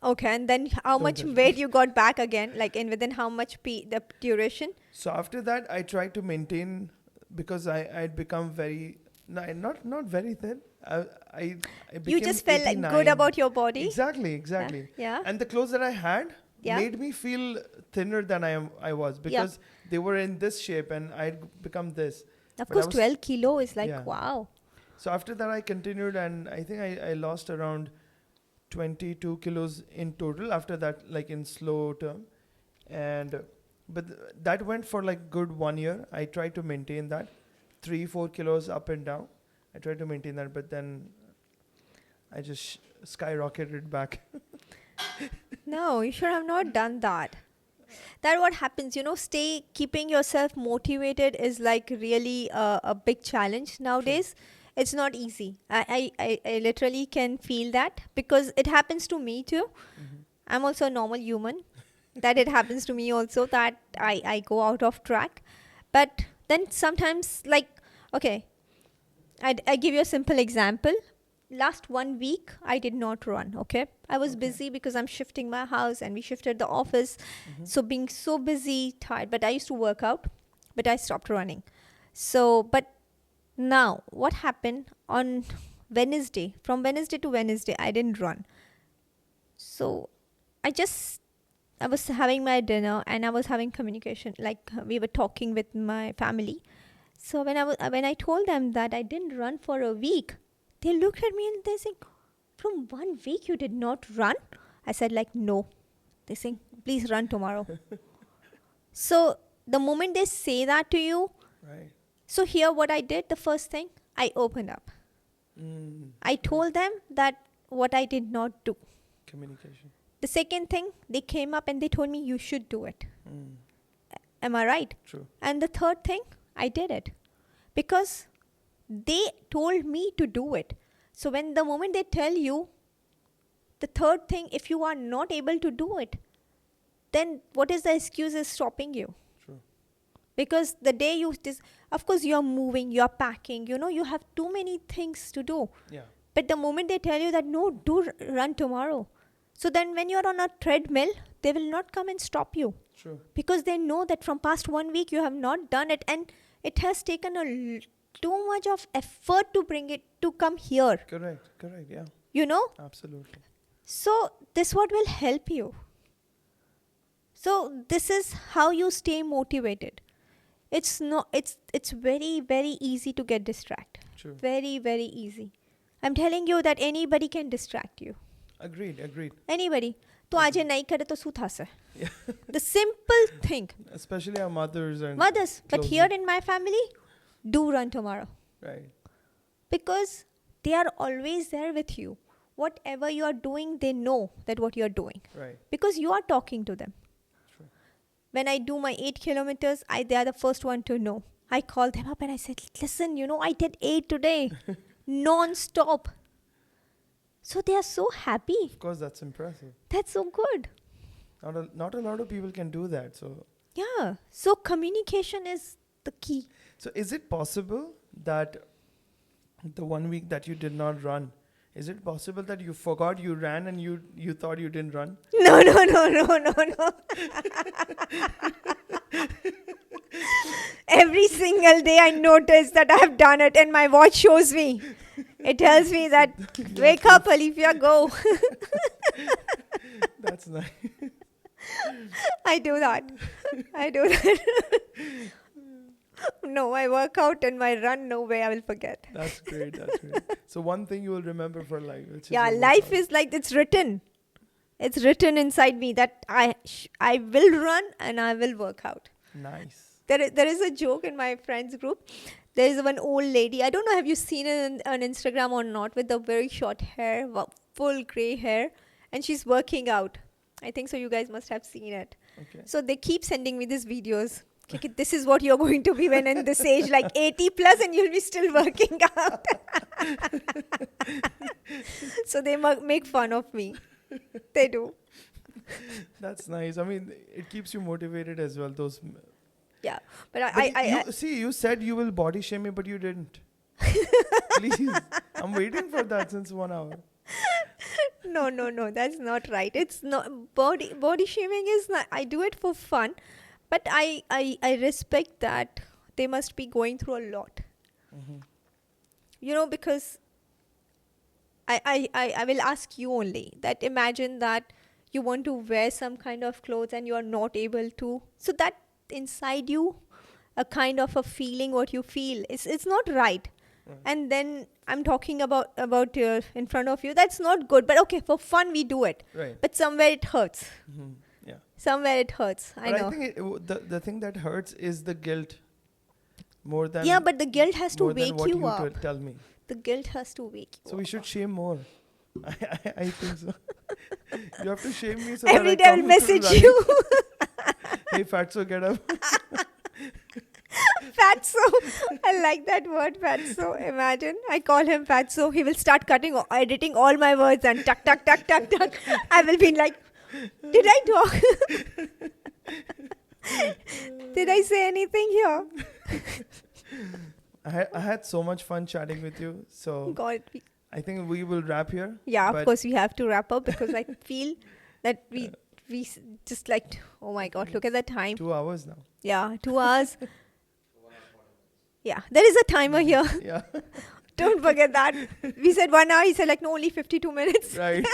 Okay. And then how Don't much judge me. weight you got back again? Like within how much the duration? So after that, I tried to maintain, because I'd become very not very thin. I became You just felt like good 89. about your body. Exactly. Yeah. And the clothes that I had Yeah. made me feel thinner than I was, because they were in this shape and I'd become this. Of But I course, was- 12 kilo is like, Yeah. wow. So after that, I continued, and I think I lost around 22 kilos in total after that, like in slow term. And but that went for like good 1 year. I tried to maintain that, 3-4 kilos up and down. I tried to maintain that, but then I just skyrocketed back. No, you should have not done that. That what happens, keeping yourself motivated is like really a big challenge nowadays. It's not easy. I literally can feel that because it happens to me too. I'm also a normal human. That it happens to me also, that I go out of track. But then sometimes, like, okay, I give you a simple example. Last 1 week, I did not run, okay? I was busy because I'm shifting my house and we shifted the office. So being so busy, tired. But I used to work out, but I stopped running. So, but now, what happened on Wednesday. From Wednesday to Wednesday, I didn't run. So I was having my dinner and I was having communication. Like we were talking with my family. So when I told them that I didn't run for a week, they looked at me and they saying, "From 1 week you did not run?" I said like, "No." They saying, "Please run tomorrow." So the moment they say that to you, Right. so here what I did, the first thing, I opened up. I told them that what I did not do. Communication. The second thing, they came up and they told me you should do it. Am I right? True. And the third thing, I did it. Because they told me to do it. So when the moment they tell you, the third thing, if you are not able to do it, then what is the excuse is stopping you? True. Because the day of course you're moving, you're packing, you have too many things to do. Yeah. But the moment they tell you that, no, do run tomorrow. So then when you're on a treadmill, they will not come and stop you. True. Because they know that from past 1 week you have not done it. And it has taken too much of effort to bring it to come here. Correct. Yeah. Absolutely. So this what will help you. So this is how you stay motivated. It's very, very easy to get distracted. True. Very, very easy. I'm telling you that anybody can distract you. Agreed. Anybody. तो आज ये नहीं करे तो શું થશે? Yeah. The simple thing. Especially our mothers and Mothers. But close here in my family, do run tomorrow. Right. Because they are always there with you. Whatever you are doing, they know that what you are doing. Right. Because you are talking to them. True. When I do my 8 kilometers, they are the first one to know. I call them up and I said, listen, I did 8 today. Non-stop. So they are so happy. Of course, that's impressive. That's so good. Not a lot of people can do that. So Yeah. So communication is the key. So is it possible that the 1 week that you did not run, is it possible that you forgot you ran and you thought you didn't run? No. Every single day I notice that I have done it and my watch shows me. It tells me that, wake up, Alefiya, go. That's nice. I do that. No, my workout and my run, no way I will forget. That's great. So one thing you will remember for life. Which Yeah, is your life workout. is like, it's written. It's written inside me that I will run and I will work out. Nice. There is a joke in my friends group. There is one old lady. I don't know, have you seen it on Instagram or not, with the very short hair, full grey hair, and she's working out. I think so. You guys must have seen it. Okay. So they keep sending me these videos. Okay, this is what you're going to be when in this age, like 80 plus, and you'll be still working out. So they make fun of me. They do. That's nice. I mean, it keeps you motivated as well. Those. Yeah, but You said you will body shame me, but you didn't. Please, I'm waiting for that since 1 hour. No, that's not right. It's not body shaming is not. I do it for fun, but I respect that they must be going through a lot. Mm-hmm. Because I will ask you only that, imagine that you want to wear some kind of clothes and you are not able to. So that inside you, a kind of a feeling what you feel, it's not right. And then I'm talking about in front of you, that's not good. But okay, for fun we do it. Right. But somewhere it hurts. Mm-hmm. Yeah. Somewhere it hurts. I know. I think the thing that hurts is the guilt more than. Yeah, but the guilt has to more than wake what you up. Tell me. The guilt has to wake you So up. we should shame more. I think so. You have to shame me so Every that day I I'll come message running. you. Hey, fatso, get up. Fatso. I like that word, fatso. Imagine I call him fatso. He will start editing all my words and tuck. I will be like, did I talk? Did I say anything here? I had so much fun chatting with you. So God. I think we will wrap here. Yeah, of course we have to wrap up because I feel that we just like, oh my God, look at the time. 2 hours now. Yeah, 2 hours. Yeah, there is a timer here. Yeah. Don't forget that. We said 1 hour. He said, like, no, only 52 minutes. Right.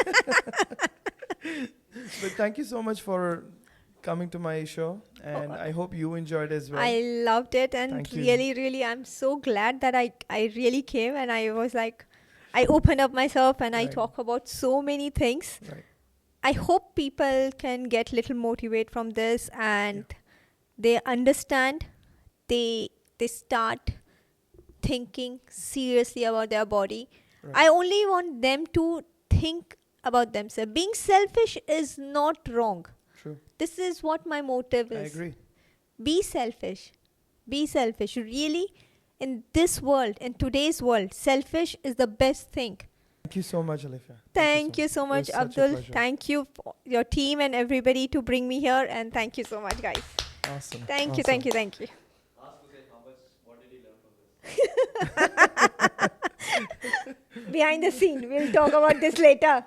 But thank you so much for coming to my show, and I hope you enjoyed as well. I loved it. And Thank you. really, really, I'm so glad that I really came. And I was like, I opened up myself and I Right. talk about so many things. Right. I hope people can get little motivate from this and they understand. They start thinking seriously about their body. Right. I only want them to think about themselves. Being selfish is not wrong. True. This is what my motive I is. agree. Be selfish. Be selfish. Really, in this world, in today's world, selfish is the best thing. Thank you so much, Alefiya. Thank you so It much, was such a Abdul. pleasure. Thank you, for your team and everybody to bring me here. And thank you so much, guys. Awesome. Thank you, Awesome. thank you, thank you. What did he learn from this? Behind the scene, we'll talk about this later.